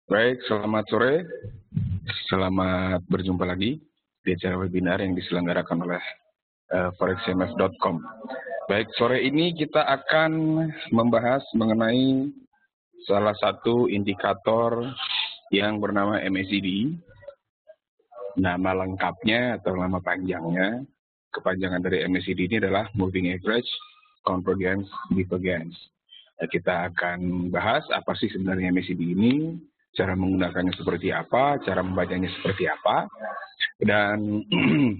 Baik, selamat sore. Selamat berjumpa lagi di acara webinar yang diselenggarakan oleh forexcmf.com. Baik, sore ini kita akan membahas mengenai salah satu indikator yang bernama MACD. Nama lengkapnya atau nama panjangnya, kepanjangan dari MACD ini adalah Moving Average Convergence Divergence. Kita akan bahas apa sih sebenarnya MACD ini, cara menggunakannya seperti apa, cara membacanya seperti apa, dan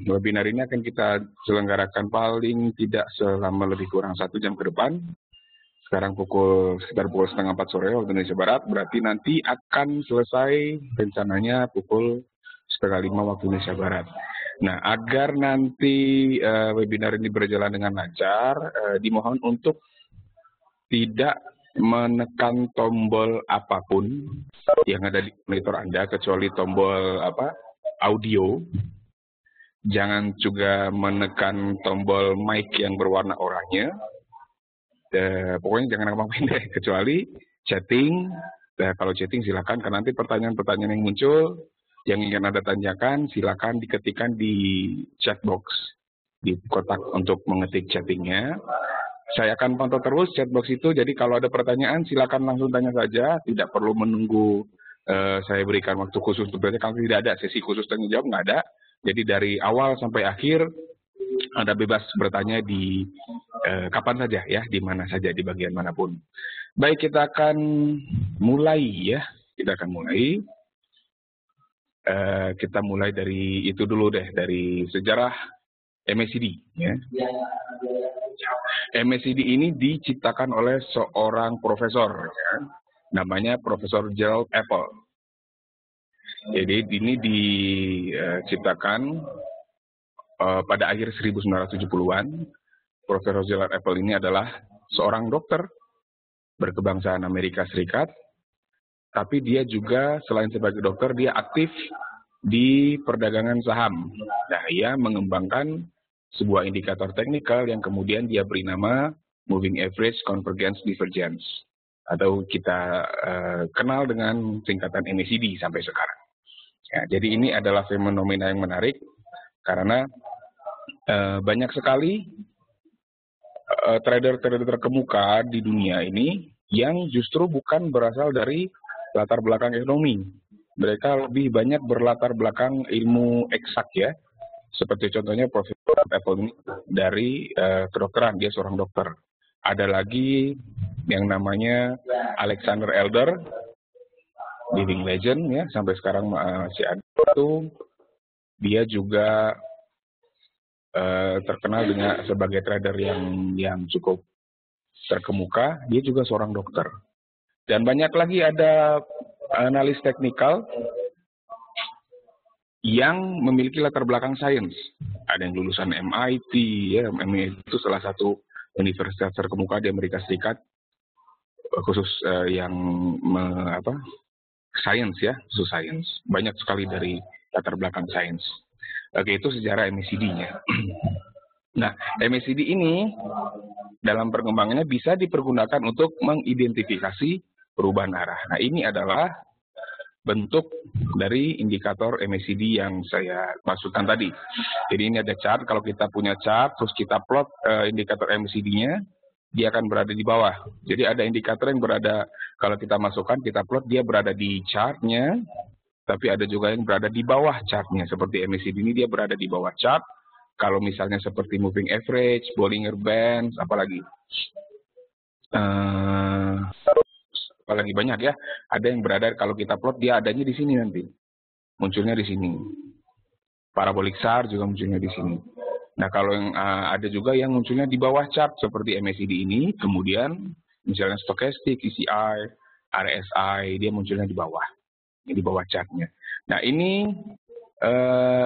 webinar ini akan kita selenggarakan paling tidak selama lebih kurang 1 jam ke depan. Sekarang sekitar pukul setengah 4 sore waktu Indonesia Barat, berarti nanti akan selesai rencananya pukul setengah 5 waktu Indonesia Barat. Nah, agar nanti webinar ini berjalan dengan lancar, dimohon untuk tidak menekan tombol apapun yang ada di monitor Anda kecuali tombol audio. Jangan juga menekan tombol mic yang berwarna oranye. Pokoknya jangan ngapain deh, kecuali chatting. Kalau chatting silakan, karena nanti pertanyaan-pertanyaan yang muncul yang ingin Anda tanyakan silakan diketikkan di chat box, di kotak untuk mengetik chattingnya. Saya akan pantau terus chatbox itu, jadi kalau ada pertanyaan silakan langsung tanya saja, tidak perlu menunggu saya berikan waktu khusus untuk bertanya. Kalau tidak ada sesi khusus tanya jawab, nggak ada. Jadi dari awal sampai akhir Anda bebas bertanya di kapan saja ya, di mana saja, di bagian manapun. Baik, kita akan mulai ya, kita mulai dari itu dulu deh, dari sejarah MACD ya. MACD ini diciptakan oleh seorang profesor, ya, namanya Profesor Gerald Apple. Jadi ini diciptakan pada akhir 1970-an. Profesor Gerald Apple ini adalah seorang dokter berkebangsaan Amerika Serikat, tapi dia juga selain sebagai dokter, dia aktif di perdagangan saham. Nah, ia mengembangkan sebuah indikator teknikal yang kemudian dia beri nama Moving Average Convergence Divergence, atau kita kenal dengan singkatan MACD sampai sekarang. Ya, jadi ini adalah fenomena yang menarik karena banyak sekali trader-trader terkemuka di dunia ini yang justru bukan berasal dari latar belakang ekonomi. Mereka lebih banyak berlatar belakang ilmu eksak ya. Seperti contohnya Profesor Apple ini dari kedokteran, dia seorang dokter. Ada lagi yang namanya Alexander Elder, living legend ya, sampai sekarang masih ada itu. Dia juga terkenal dengan sebagai trader yang cukup terkemuka. Dia juga seorang dokter. Dan banyak lagi ada analis teknikal yang memiliki latar belakang sains. Ada yang lulusan MIT, ya, MIT itu salah satu universitas terkemuka di Amerika Serikat, khusus yang sains ya, khusus sains. Banyak sekali dari latar belakang sains. Oke, itu sejarah MACD-nya. Nah, MACD ini dalam perkembangannya bisa dipergunakan untuk mengidentifikasi perubahan arah. Nah, ini adalah bentuk dari indikator MACD yang saya maksudkan tadi. Jadi ini ada chart, kalau kita punya chart, terus kita plot indikator MACD-nya, dia akan berada di bawah. Jadi ada indikator yang berada, kalau kita masukkan, kita plot, dia berada di chart-nya, tapi ada juga yang berada di bawah chart-nya. Seperti MACD ini dia berada di bawah chart. Kalau misalnya seperti moving average, Bollinger Bands, apalagi banyak ya, ada yang berada, kalau kita plot dia adanya di sini nanti, munculnya di sini. Parabolic SAR juga munculnya di sini. Nah, kalau yang ada juga yang munculnya di bawah chart seperti MACD ini, kemudian misalnya stochastic, ECI, RSI, dia munculnya di bawah chartnya. Nah, ini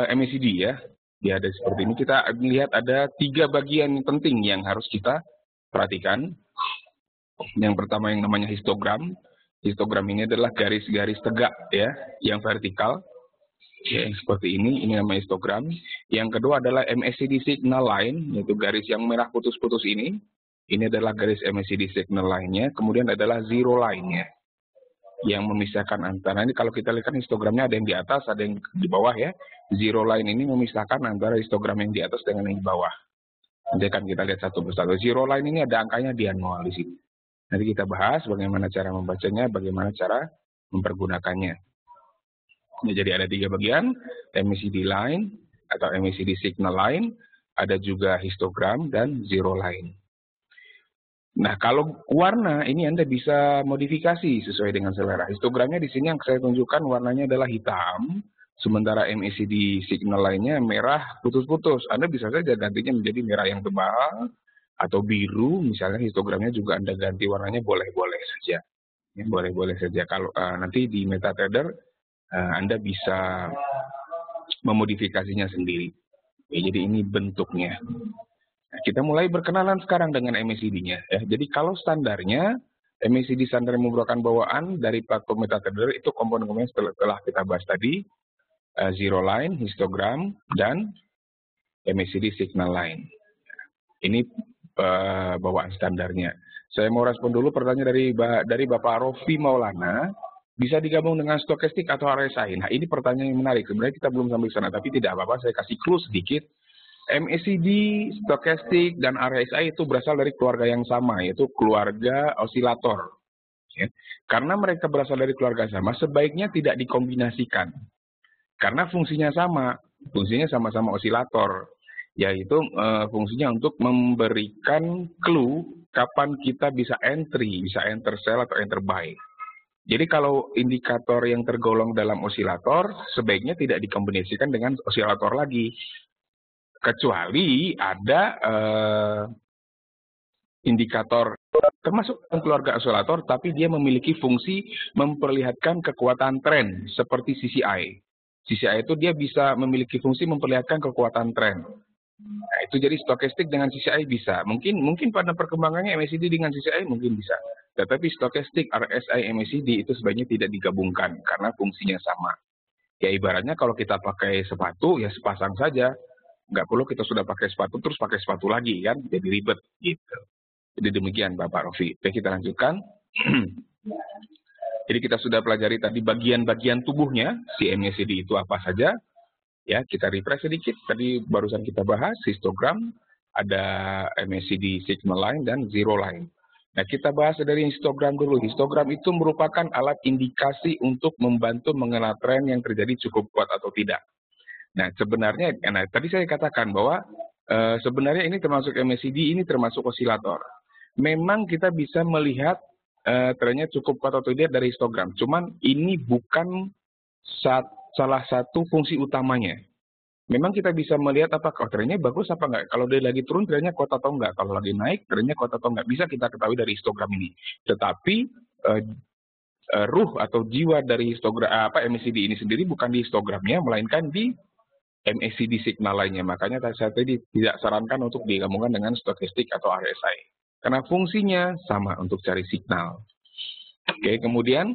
MACD ya, dia ada seperti ini. Kita melihat ada 3 bagian penting yang harus kita perhatikan. Yang pertama yang namanya histogram. Histogram ini adalah garis-garis tegak ya, yang vertikal. Ya, seperti ini namanya histogram. Yang kedua adalah MACD signal line, yaitu garis yang merah putus-putus ini. Ini adalah garis MACD signal line-nya. Kemudian adalah zero line-nya. yang memisahkan antara, ini kalau kita lihat kan histogramnya ada yang di atas, ada yang di bawah ya. Zero line ini memisahkan antara histogram yang di atas dengan yang di bawah. Nanti akan kita lihat satu persatu. Zero line ini ada angkanya di 0 di sini. Nanti kita bahas bagaimana cara membacanya, bagaimana cara mempergunakannya. Ya, jadi ada 3 bagian, MACD line atau MACD signal line, ada juga histogram dan zero line. Nah, kalau warna ini Anda bisa modifikasi sesuai dengan selera. Histogramnya di sini yang saya tunjukkan warnanya adalah hitam, sementara MACD signal lainnya merah putus-putus. Anda bisa saja gantinya menjadi merah yang tebal atau biru, misalnya histogramnya juga Anda ganti warnanya boleh-boleh saja. Ya, boleh-boleh saja. Kalau nanti di MetaTrader Anda bisa memodifikasinya sendiri. Ya, jadi ini bentuknya. Nah, kita mulai berkenalan sekarang dengan MACD-nya. Ya. Jadi kalau standarnya, MACD standar yang merupakan bawaan dari platform MetaTrader itu komponen-komponen setelah kita bahas tadi, zero line, histogram, dan MACD signal line. Ini bawaan standarnya. Saya mau respon dulu pertanyaan dari Bapak Rofi Maulana. Bisa digabung dengan stokastik atau RSI? Nah, ini pertanyaan yang menarik. Sebenarnya kita belum sampai ke sana, tapi tidak apa-apa. Saya kasih clue sedikit. MACD, stokastik, dan RSI itu berasal dari keluarga yang sama, yaitu keluarga osilator. Ya. Karena mereka berasal dari keluarga sama, sebaiknya tidak dikombinasikan. Karena fungsinya sama, fungsinya sama-sama osilator, yaitu fungsinya untuk memberikan clue kapan kita bisa entry, bisa enter sell atau enter buy. Jadi kalau indikator yang tergolong dalam osilator, sebaiknya tidak dikombinasikan dengan osilator lagi. Kecuali ada indikator termasuk keluarga osilator, tapi dia memiliki fungsi memperlihatkan kekuatan tren seperti CCI. CCI itu dia bisa memiliki fungsi memperlihatkan kekuatan tren. Nah, itu jadi stokastik dengan CCI bisa. Mungkin pada perkembangannya MACD dengan CCI mungkin bisa. Tetapi stokastik, RSI, MACD itu sebaiknya tidak digabungkan karena fungsinya sama. Ya ibaratnya kalau kita pakai sepatu ya sepasang saja. Nggak perlu kita sudah pakai sepatu terus pakai sepatu lagi kan, jadi ribet gitu. Jadi demikian Bapak Rofi. Oke, kita lanjutkan. Jadi kita sudah pelajari tadi bagian-bagian tubuhnya si MACD itu apa saja. Ya, kita refresh sedikit. Tadi barusan kita bahas histogram, ada MACD signal line dan zero line. Nah, kita bahas dari histogram dulu. Histogram itu merupakan alat indikasi untuk membantu mengenal tren yang terjadi cukup kuat atau tidak. Nah, sebenarnya, tadi saya katakan bahwa sebenarnya ini termasuk MACD, ini termasuk osilator. Memang kita bisa melihat trennya cukup kuat atau tidak dari histogram. Cuman ini bukan salah satu fungsi utamanya. Memang kita bisa melihat apakah trennya bagus apa enggak. Kalau dia lagi turun, trennya kuat atau enggak. Kalau lagi naik, trennya kuat atau enggak. Bisa kita ketahui dari histogram ini. Tetapi ruh atau jiwa dari histogram MACD ini sendiri bukan di histogramnya, melainkan di MACD signal lainnya. Makanya saya tadi tidak sarankan untuk digabungkan dengan stokastik atau RSI. Karena fungsinya sama untuk cari signal. Oke, kemudian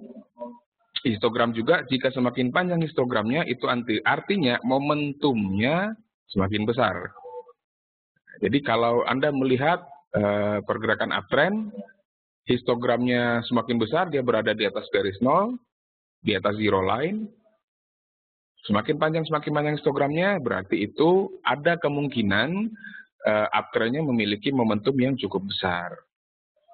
histogram juga, jika semakin panjang histogramnya, itu artinya momentumnya semakin besar. Jadi kalau Anda melihat pergerakan uptrend, histogramnya semakin besar, dia berada di atas garis 0, di atas zero line. Semakin panjang histogramnya, berarti itu ada kemungkinan uptrend-nya memiliki momentum yang cukup besar.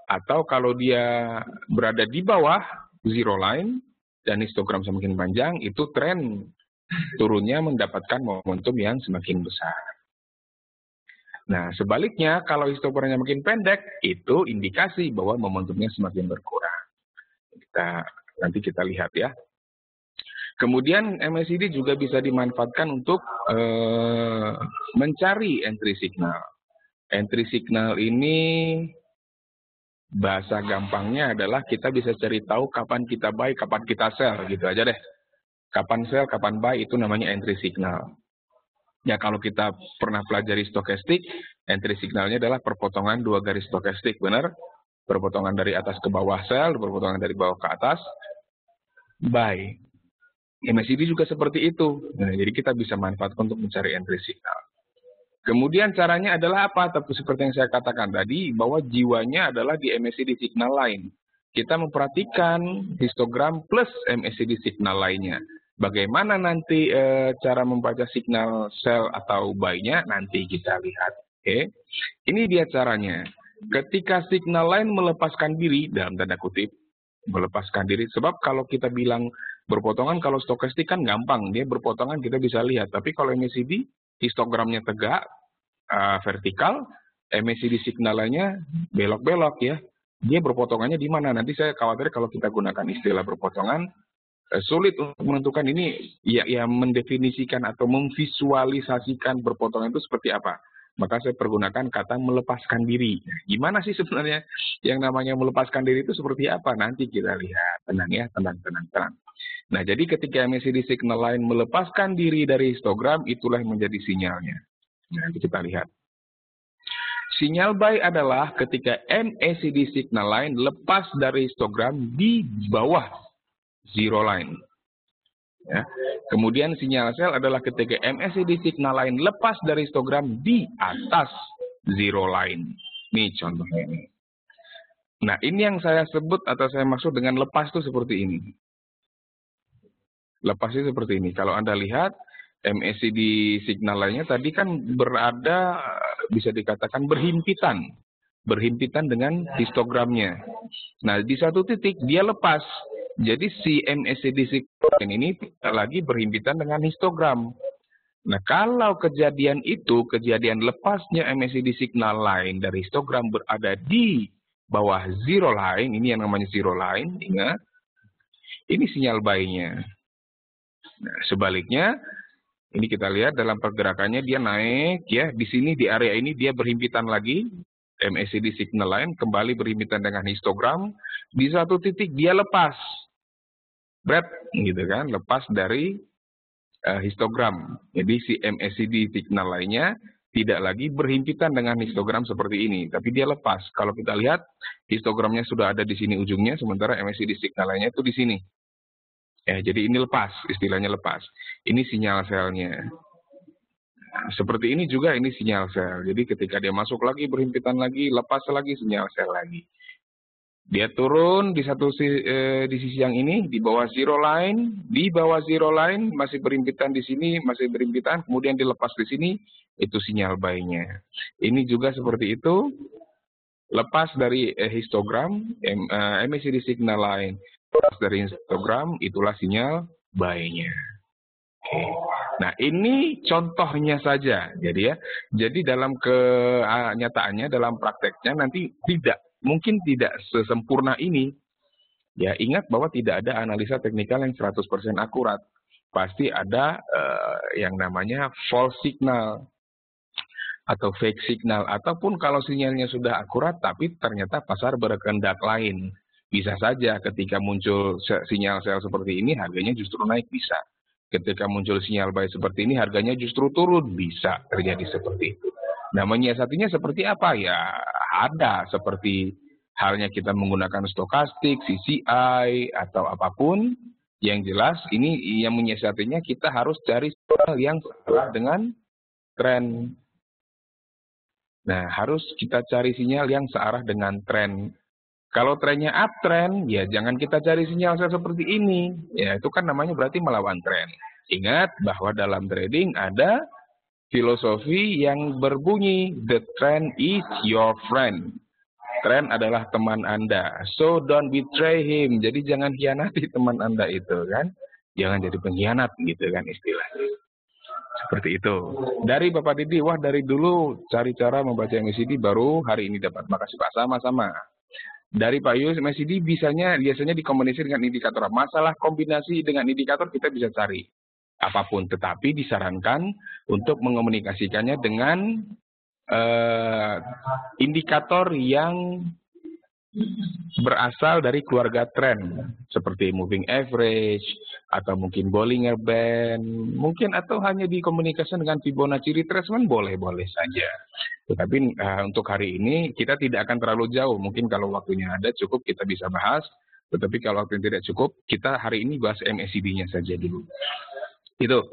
Atau kalau dia berada di bawah zero line, dan histogram semakin panjang, itu tren turunnya mendapatkan momentum yang semakin besar. Nah, sebaliknya, kalau histogramnya makin pendek, itu indikasi bahwa momentumnya semakin berkurang. Nanti kita lihat ya. Kemudian MACD juga bisa dimanfaatkan untuk mencari entry signal. Entry signal ini bahasa gampangnya adalah kita bisa cari tahu kapan kita buy, kapan kita sell, gitu aja deh. Kapan sell, kapan buy, itu namanya entry signal. Ya, kalau kita pernah pelajari stokastik, entry signalnya adalah perpotongan dua garis stokastik, benar? Perpotongan dari atas ke bawah sell, perpotongan dari bawah ke atas buy. MACD juga seperti itu. Nah, jadi kita bisa manfaatkan untuk mencari entry signal. Kemudian caranya adalah apa? Tapi seperti yang saya katakan tadi, bahwa jiwanya adalah di MACD signal line. kita memperhatikan histogram plus MACD signal lainnya. Bagaimana nanti cara membaca signal sell atau buy-nya nanti kita lihat. Oke, ini dia caranya. Ketika signal lain melepaskan diri, dalam tanda kutip, melepaskan diri. Sebab kalau kita bilang berpotongan, kalau stokastik kan gampang. Dia berpotongan kita bisa lihat. Tapi kalau MACD, histogramnya tegak, vertikal, MACD signalnya belok-belok ya. Dia berpotongannya di mana? Nanti saya khawatir kalau kita gunakan istilah berpotongan, sulit untuk menentukan ini, ya mendefinisikan atau memvisualisasikan berpotongan itu seperti apa. Maka saya pergunakan kata melepaskan diri. Gimana sih sebenarnya yang namanya melepaskan diri itu seperti apa? Nanti kita lihat. Tenang ya, tenang. Nah, jadi ketika MACD signal lain melepaskan diri dari histogram, itulah yang menjadi sinyalnya. Nah, kita lihat. Sinyal buy adalah ketika MACD signal lain lepas dari histogram di bawah zero line. Ya. Kemudian sinyal sell adalah ketika MACD signal lain lepas dari histogram di atas zero line. Ini contohnya ini. Nah, ini yang saya sebut atau saya maksud dengan lepas itu seperti ini. Lepas itu seperti ini. Kalau Anda lihat MACD signal lainnya tadi kan berada, bisa dikatakan berhimpitan dengan histogramnya. Nah, di satu titik dia lepas. Jadi si MACD signal ini lagi berhimpitan dengan histogram. Nah, kalau kejadian lepasnya MACD signal lain dari histogram berada di bawah zero line, ini yang namanya zero line, ingat, ini sinyal buy-nya. Nah, sebaliknya, ini kita lihat dalam pergerakannya dia naik, ya, di sini di area ini dia berhimpitan lagi, MACD signal lain kembali berhimpitan dengan histogram, di satu titik dia lepas. Gitu kan, lepas dari histogram. Jadi si MACD signal lainnya tidak lagi berhimpitan dengan histogram seperti ini, tapi dia lepas. Kalau kita lihat histogramnya sudah ada di sini ujungnya, sementara MACD signal lainnya itu di sini. Ya, jadi ini lepas, istilahnya lepas. Ini sinyal sell-nya. Nah, seperti ini juga ini sinyal sell. Jadi ketika dia masuk lagi berhimpitan lagi, lepas lagi sinyal sell lagi. Dia turun di di sisi yang ini, di bawah zero line, masih berhimpitan di sini, masih berhimpitan, kemudian dilepas di sini, itu sinyal buy-nya. Ini juga seperti itu, lepas dari histogram, MACD signal line, lepas dari histogram, itulah sinyal buy-nya. Nah, ini contohnya saja, jadi dalam kenyataannya, dalam prakteknya nanti mungkin tidak sesempurna ini. Ya, ingat bahwa tidak ada analisa teknikal yang 100% akurat. Pasti ada yang namanya false signal atau fake signal, ataupun kalau sinyalnya sudah akurat tapi ternyata pasar berkehendak lain. Bisa saja ketika muncul sinyal sell seperti ini harganya justru naik, bisa. Ketika muncul sinyal buy seperti ini harganya justru turun, bisa terjadi seperti itu. Nah, menyiasatinya seperti apa? Ya, ada seperti halnya kita menggunakan stokastik, CCI, atau apapun. Yang jelas, ini yang menyiasatinya kita harus cari sinyal yang searah dengan tren. Nah, harus kita cari sinyal yang searah dengan tren. Kalau trennya uptrend, ya jangan kita cari sinyal seperti ini. Ya, itu kan namanya berarti melawan tren. Ingat bahwa dalam trading ada filosofi yang berbunyi, the trend is your friend. Tren adalah teman Anda. So don't betray him. Jadi jangan hianati teman Anda itu kan. Jangan jadi pengkhianat gitu kan istilahnya. Seperti itu. Dari Bapak Didi, wah dari dulu cari cara membaca MACD baru hari ini dapat. Makasih Pak, sama-sama. Dari Pak Yus, MACD biasanya dikombinasi dengan indikator. Masalah kombinasi dengan indikator kita bisa cari apapun, tetapi disarankan untuk mengomunikasikannya dengan indikator yang berasal dari keluarga tren, seperti moving average, atau mungkin Bollinger Band, mungkin atau hanya dikomunikasikan dengan Fibonacci retracement, boleh-boleh saja. Tetapi untuk hari ini kita tidak akan terlalu jauh, mungkin kalau waktunya ada cukup kita bisa bahas, tetapi kalau waktunya tidak cukup, kita hari ini bahas MACD-nya saja dulu. Itu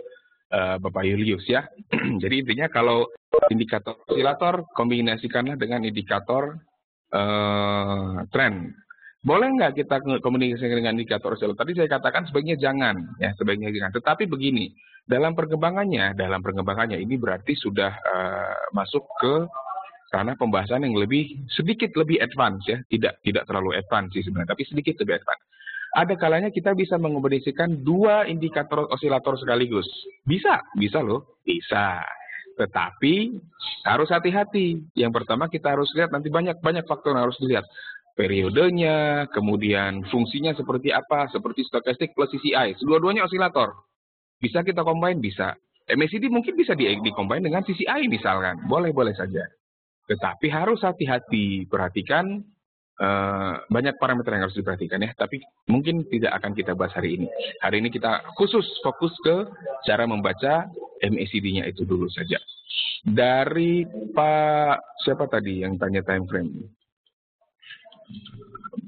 Bapak Julius ya. Jadi intinya kalau indikator osilator kombinasikanlah dengan indikator tren. Boleh nggak kita komunikasi dengan indikator osilator? Tadi saya katakan sebaiknya jangan, ya sebaiknya jangan. Tetapi begini, dalam perkembangannya ini berarti sudah masuk ke ranah pembahasan yang sedikit lebih advance ya, tidak terlalu advance sih sebenarnya, tapi sedikit lebih advance. Ada kalanya kita bisa mengomunikasikan dua indikator osilator sekaligus. Bisa loh, bisa. Tetapi harus hati-hati. Yang pertama kita harus lihat nanti banyak faktor yang harus dilihat. Periodenya, kemudian fungsinya seperti apa, seperti stokastik plus CCI. Dua-duanya osilator. Bisa kita combine? Bisa. MACD mungkin bisa di-combine dengan CCI misalkan. Boleh-boleh saja. Tetapi harus hati-hati. Perhatikan banyak parameter yang harus diperhatikan ya. Tapi mungkin tidak akan kita bahas hari ini. Hari ini kita khusus fokus ke cara membaca MACD-nya itu dulu saja. Dari Pak, siapa tadi yang tanya time frame?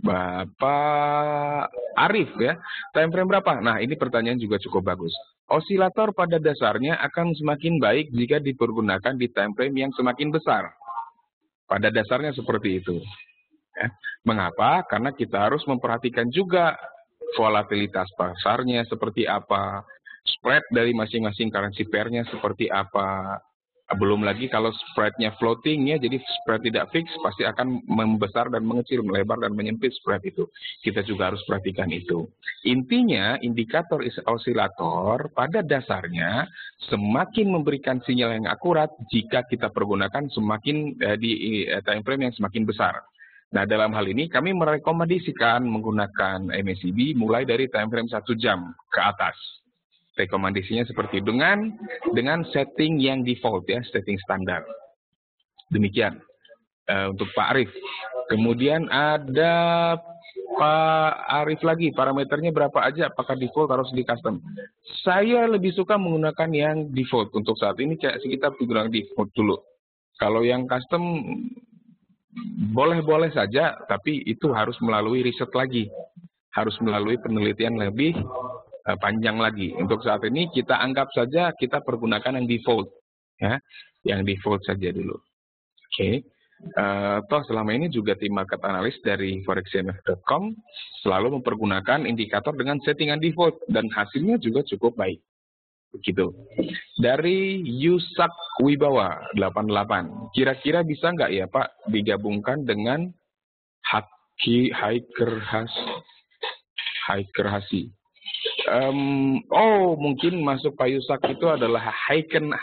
Bapak Arif ya, time frame berapa? Nah ini pertanyaan juga cukup bagus. Osilator pada dasarnya akan semakin baik jika dipergunakan di time frame yang semakin besar. Pada dasarnya seperti itu. Ya. Mengapa? Karena kita harus memperhatikan juga volatilitas pasarnya seperti apa, spread dari masing-masing currency pair-nya seperti apa. Belum lagi kalau spread-nya floating ya, jadi spread tidak fix pasti akan membesar dan mengecil, melebar dan menyempit spread itu. Kita juga harus perhatikan itu. Intinya indikator osilator pada dasarnya semakin memberikan sinyal yang akurat jika kita pergunakan semakin di time frame yang semakin besar. Nah dalam hal ini kami merekomendasikan menggunakan MACD mulai dari time frame 1 jam ke atas. Rekomendasinya seperti dengan setting yang default ya, setting standar. Demikian untuk Pak Arif. Kemudian ada Pak Arif lagi, parameternya berapa aja, apakah default harus di custom? Saya lebih suka menggunakan yang default untuk saat ini, kayak kita gunakan default dulu. Kalau yang custom boleh-boleh saja, tapi itu harus melalui riset lagi, harus melalui penelitian lebih panjang lagi. Untuk saat ini kita anggap saja kita pergunakan yang default, ya, yang default saja dulu. Oke. Toh selama ini juga tim market analis dari forexcmf.com selalu mempergunakan indikator dengan settingan default dan hasilnya juga cukup baik. Begitu. Dari Yusak Wibawa 88, kira-kira bisa nggak ya Pak digabungkan dengan Hikerhasi? Mungkin masuk Pak Yusak itu adalah Heiken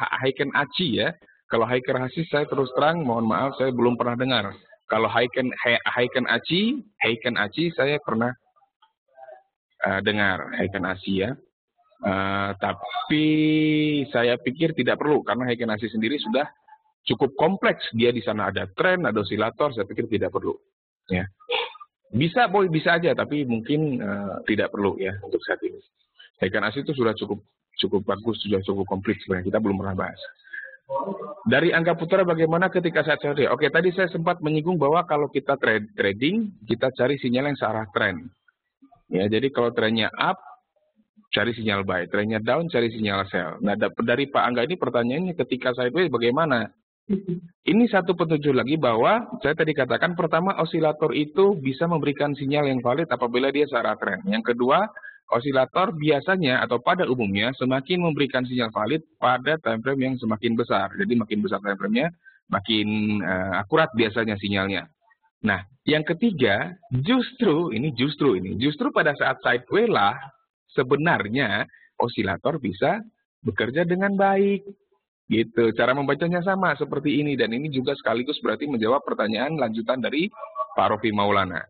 Aci ya. Kalau Hikerhasi saya terus terang mohon maaf saya belum pernah dengar. Kalau Heiken Aci saya pernah dengar Heiken Aci ya. Tapi saya pikir tidak perlu karena Heiken Aci sendiri sudah cukup kompleks. Dia di sana ada tren, ada osilator, saya pikir tidak perlu. Ya. Bisa aja, tapi mungkin tidak perlu ya untuk saat ini. Heiken Aci itu sudah cukup bagus, sudah cukup komplit sebenarnya. Kita belum pernah bahas. Dari angka putra bagaimana ketika saat trade? Oke, tadi saya sempat menyinggung bahwa kalau kita trading, kita cari sinyal yang searah tren. Ya, jadi kalau trennya up, cari sinyal buy, trennya down, cari sinyal sell. Nah, dari Pak Angga ini pertanyaannya ketika sideways bagaimana? Ini satu petunjuk lagi bahwa saya tadi katakan pertama osilator itu bisa memberikan sinyal yang valid apabila dia searah tren. Yang kedua, osilator biasanya atau pada umumnya semakin memberikan sinyal valid pada time frame yang semakin besar. Jadi makin besar time frame-nya, makin akurat biasanya sinyalnya. Nah, yang ketiga, justru pada saat sideways lah sebenarnya osilator bisa bekerja dengan baik. Gitu, cara membacanya sama seperti ini dan ini juga sekaligus berarti menjawab pertanyaan lanjutan dari Pak Rofi Maulana.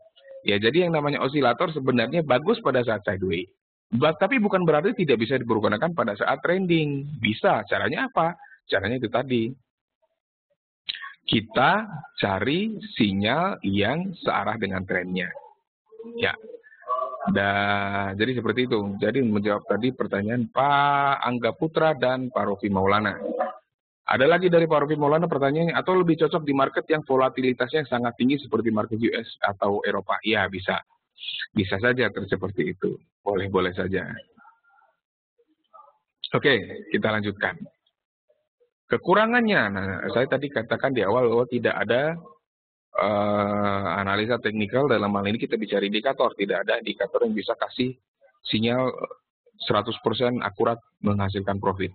Ya, jadi yang namanya osilator sebenarnya bagus pada saat sideways. Tapi bukan berarti tidak bisa dipergunakan pada saat trending. Bisa, caranya apa? Caranya itu tadi. Kita cari sinyal yang searah dengan trennya. Ya. Jadi seperti itu. Jadi menjawab tadi pertanyaan Pak Angga Putra dan Pak Rofi Maulana. Ada lagi dari Pak Rofi Maulana pertanyaannya, atau lebih cocok di market yang volatilitasnya sangat tinggi seperti market US atau Eropa? Ya, bisa. Bisa saja seperti itu. Boleh-boleh saja. Oke, kita lanjutkan. Kekurangannya, nah saya tadi katakan di awal bahwa tidak ada analisa teknikal dalam hal ini kita bicara indikator. Tidak ada indikator yang bisa kasih sinyal 100% akurat menghasilkan profit.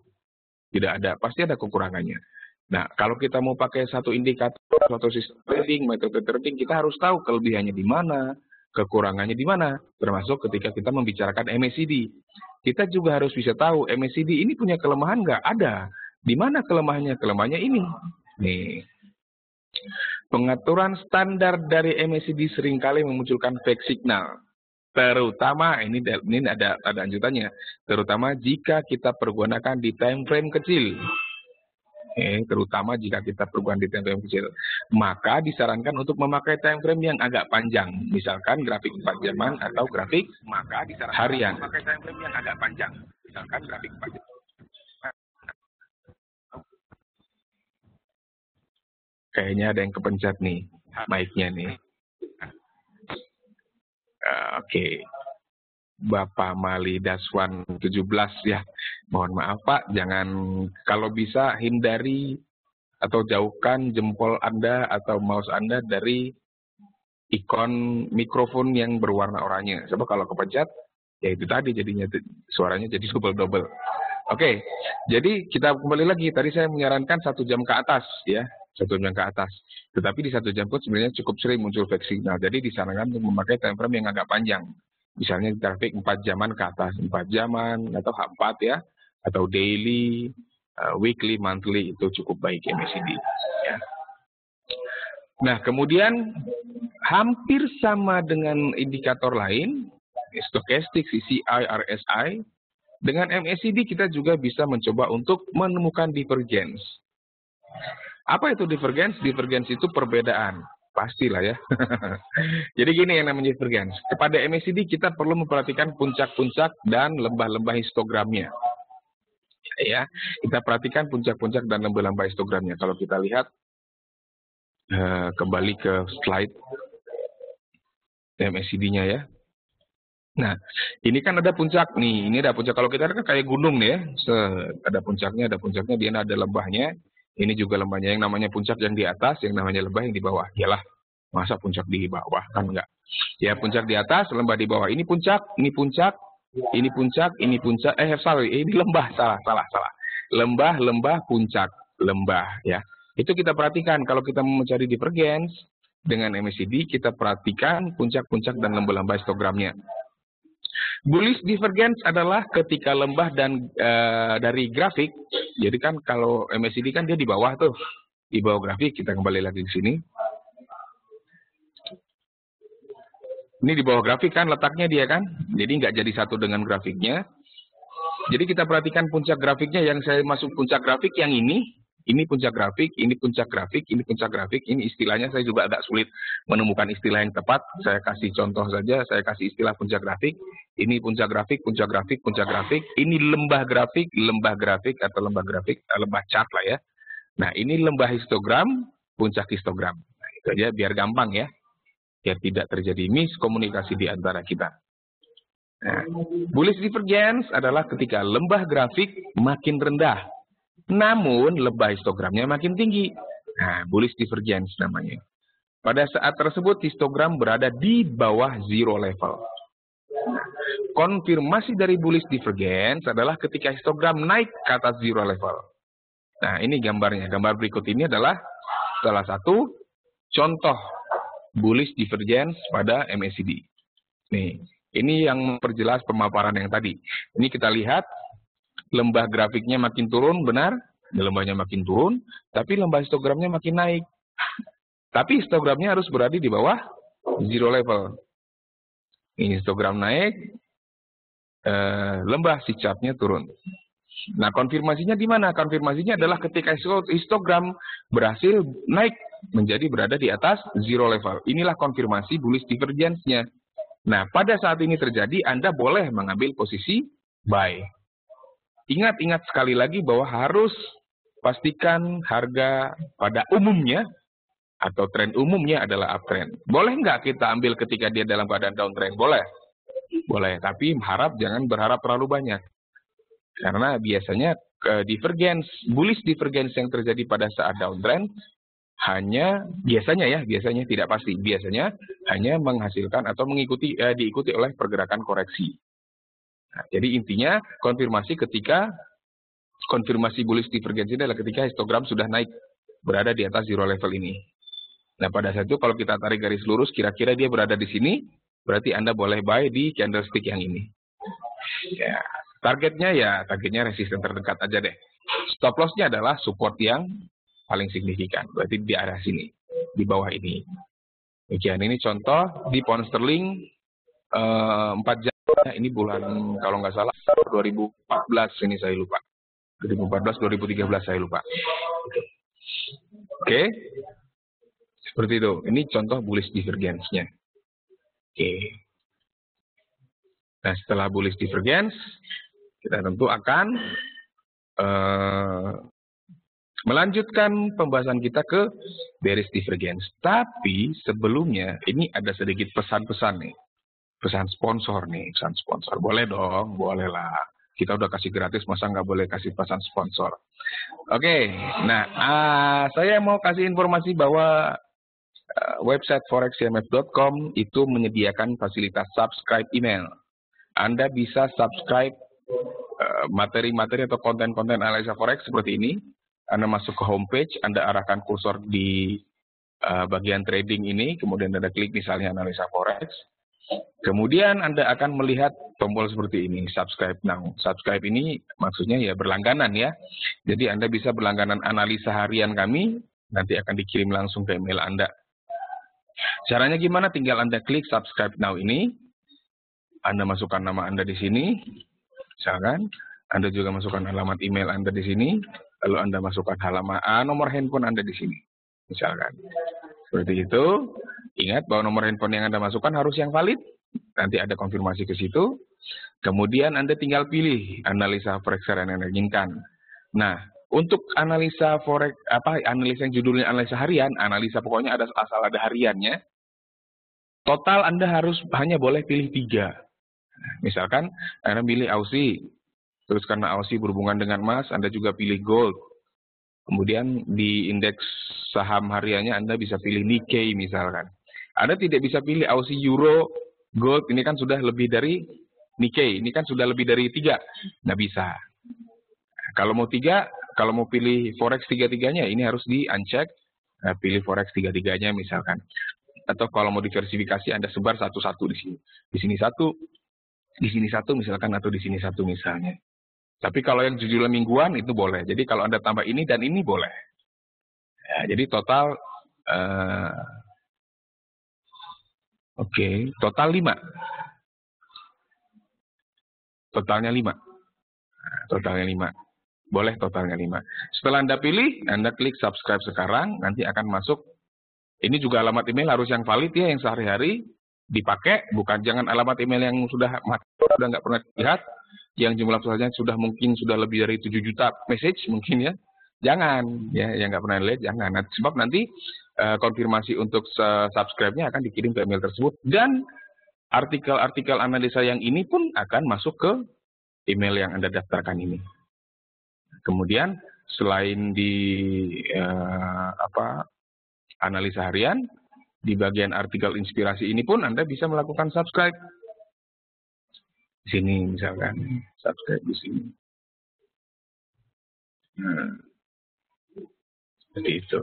Tidak ada, pasti ada kekurangannya. Nah, kalau kita mau pakai satu indikator atau sistem trading, metode trading, kita harus tahu kelebihannya di mana, kekurangannya di mana, termasuk ketika kita membicarakan MACD. Kita juga harus bisa tahu MACD ini punya kelemahan nggak? Ada. Di mana kelemahannya? Kelemahannya ini. Nih. Pengaturan standar dari MACD seringkali memunculkan fake signal. Terutama, ini ada lanjutannya, terutama jika kita pergunakan di time frame kecil. Terutama jika kita pergunakan di time frame kecil. Maka disarankan untuk memakai time frame yang agak panjang. Misalkan grafik 4 jaman atau grafik harian. Memakai time frame yang agak panjang. Misalkan grafik 4 jaman. Kayaknya ada yang kepencet nih, mic-nya nih. Oke. Bapak Mali Daswan 17 ya. Mohon maaf Pak, jangan, kalau bisa hindari atau jauhkan jempol Anda atau mouse Anda dari ikon mikrofon yang berwarna oranye. Sebab kalau kepencet, ya itu tadi jadinya suaranya jadi double-double. Oke, jadi kita kembali lagi. Tadi saya menyarankan 1 jam ke atas ya. 1 jam ke atas. Tetapi di 1 jam pun sebenarnya cukup sering muncul fake signal. Jadi disarankan untuk memakai time frame yang agak panjang. Misalnya grafik 4 jaman ke atas, 4 jaman atau H4 ya, atau daily, weekly, monthly, itu cukup baik MACD. Ya. Nah, kemudian hampir sama dengan indikator lain, stokastik, CCI, RSI, dengan MACD kita juga bisa mencoba untuk menemukan divergence. Apa itu divergence? Divergence itu perbedaan. Pastilah ya. Jadi gini yang namanya divergence. Kepada MACD kita perlu memperhatikan puncak-puncak dan lembah-lembah histogramnya. Ya, kita perhatikan puncak-puncak dan lembah-lembah histogramnya. Kalau kita lihat kembali ke slide MACD-nya ya. Nah, ini kan ada puncak nih. Ini ada puncak. Kalau kita kan kayak gunung nih ya. Ada puncaknya, dia ada lembahnya. Ini juga lembahnya, yang namanya puncak yang di atas, yang namanya lembah yang di bawah. Yalah, masa puncak di bawah? Kan enggak. Ya, puncak di atas, lembah di bawah. Ini puncak, ini puncak, ini puncak, ini puncak. Ini lembah, salah. Lembah, puncak, lembah ya. Itu kita perhatikan. Kalau kita mau mencari divergence dengan MACD, kita perhatikan puncak-puncak dan lembah-lembah histogramnya. Bullish divergence adalah ketika lembah dan dari grafik. Jadi kan kalau MACD kan dia di bawah tuh, di bawah grafik. Kita kembali lagi ke sini. Ini di bawah grafik kan letaknya dia kan, jadi nggak jadi satu dengan grafiknya. Jadi kita perhatikan puncak grafiknya, yang saya masuk puncak grafik yang ini puncak grafik, ini puncak grafik, ini puncak grafik. Ini istilahnya saya juga agak sulit menemukan istilah yang tepat. Saya kasih contoh saja, saya kasih istilah puncak grafik. Ini puncak grafik, puncak grafik, puncak grafik. Ini lembah grafik atau lembah chart lah ya. Nah, ini lembah histogram, puncak histogram. Nah, itu aja biar gampang ya. Biar tidak terjadi miskomunikasi di antara kita. Nah, bullish divergence adalah ketika lembah grafik makin rendah, namun lembah histogramnya makin tinggi. Nah, bullish divergence namanya. Pada saat tersebut histogram berada di bawah zero level. Nah, konfirmasi dari bullish divergence adalah ketika histogram naik ke atas zero level. Nah, ini gambarnya. Gambar berikut ini adalah salah satu contoh bullish divergence pada MACD. Nih, ini yang memperjelas pemaparan yang tadi. Ini kita lihat lembah grafiknya makin turun, benar? Lembahnya makin turun, tapi lembah histogramnya makin naik. Tapi histogramnya harus berada di bawah zero level. Ini histogram naik, lembah si chartnya turun. Nah, konfirmasinya di mana? Konfirmasinya adalah ketika histogram berhasil naik menjadi berada di atas zero level. Inilah konfirmasi bullish divergence-nya. Nah, pada saat ini terjadi, Anda boleh mengambil posisi buy. Ingat sekali lagi bahwa harus pastikan harga pada umumnya atau tren umumnya adalah uptrend. Boleh nggak kita ambil ketika dia dalam keadaan downtrend? Boleh. Boleh, tapi jangan berharap terlalu banyak. Karena biasanya divergence, bullish divergence yang terjadi pada saat downtrend hanya biasanya tidak pasti, biasanya hanya menghasilkan atau diikuti oleh pergerakan koreksi. Nah, jadi intinya konfirmasi bullish divergence ini adalah ketika histogram sudah naik, berada di atas zero level ini. Nah, pada saat itu kalau kita tarik garis lurus, kira-kira dia berada di sini, berarti Anda boleh buy di candlestick yang ini. Ya, targetnya resisten terdekat aja deh. Stop loss-nya adalah support yang paling signifikan, berarti di area sini, di bawah ini. Demikian, ini contoh di pound sterling 4 jam, ini bulan kalau nggak salah 2014, ini saya lupa. 2014, 2013 saya lupa. Oke, seperti itu. Ini contoh bullish divergence-nya. Oke. Nah, setelah bullish divergence, kita tentu akan melanjutkan pembahasan kita ke bearish divergence. Tapi sebelumnya ini ada sedikit pesan-pesan nih. Pesan sponsor nih, pesan sponsor. Boleh dong, boleh lah. Kita udah kasih gratis, masa nggak boleh kasih pesan sponsor? Oke, nah saya mau kasih informasi bahwa website forexcmf.com itu menyediakan fasilitas subscribe email. Anda bisa subscribe materi-materi atau konten-konten analisa forex seperti ini. Anda masuk ke homepage, Anda arahkan kursor di bagian trading ini, kemudian Anda klik misalnya analisa forex. Kemudian Anda akan melihat tombol seperti ini, subscribe now. Subscribe ini maksudnya ya berlangganan ya. Jadi Anda bisa berlangganan analisa harian kami, nanti akan dikirim langsung ke email Anda. Caranya gimana? Tinggal Anda klik subscribe now ini. Anda masukkan nama Anda di sini, misalkan. Anda juga masukkan alamat email Anda di sini. Lalu Anda masukkan nomor handphone Anda di sini, misalkan. Seperti itu. Ingat bahwa nomor handphone yang Anda masukkan harus yang valid. Nanti ada konfirmasi ke situ. Kemudian Anda tinggal pilih analisa forex yang Anda inginkan. Nah, untuk analisa forex analisa yang judulnya analisa harian, analisa pokoknya asal ada hariannya. Total Anda hanya boleh pilih 3. Misalkan Anda pilih Aussie. Terus karena Aussie berhubungan dengan emas, Anda juga pilih gold. Kemudian di indeks saham hariannya Anda bisa pilih Nikkei misalkan. Anda tidak bisa pilih Aussie, Euro, Gold, ini kan sudah lebih dari Nikkei, ini kan sudah lebih dari 3. Nggak bisa. Kalau mau pilih Forex 3-3-nya, ini harus di-uncheck, pilih Forex 3-3-nya misalkan. Atau kalau mau diversifikasi, Anda sebar satu-satu di sini. Di sini satu misalkan, atau di sini satu misalnya. Tapi kalau yang judulnya mingguan, itu boleh. Jadi kalau Anda tambah ini dan ini boleh. Ya, jadi total total 5. Totalnya 5. Totalnya 5. Boleh totalnya 5. Setelah Anda pilih, Anda klik subscribe sekarang, nanti akan masuk. Ini juga alamat email harus yang valid ya, yang sehari-hari dipakai, jangan alamat email yang sudah nggak pernah lihat, yang jumlah pesannya sudah lebih dari 7 juta message mungkin ya. Jangan, ya, yang nggak pernah lihat jangan. Sebab nanti konfirmasi untuk subscribe-nya akan dikirim ke email tersebut, dan artikel-artikel analisa yang ini pun akan masuk ke email yang Anda daftarkan ini. Kemudian selain di analisa harian, di bagian artikel inspirasi ini pun Anda bisa melakukan subscribe. Di sini misalkan, subscribe di sini. Seperti itu.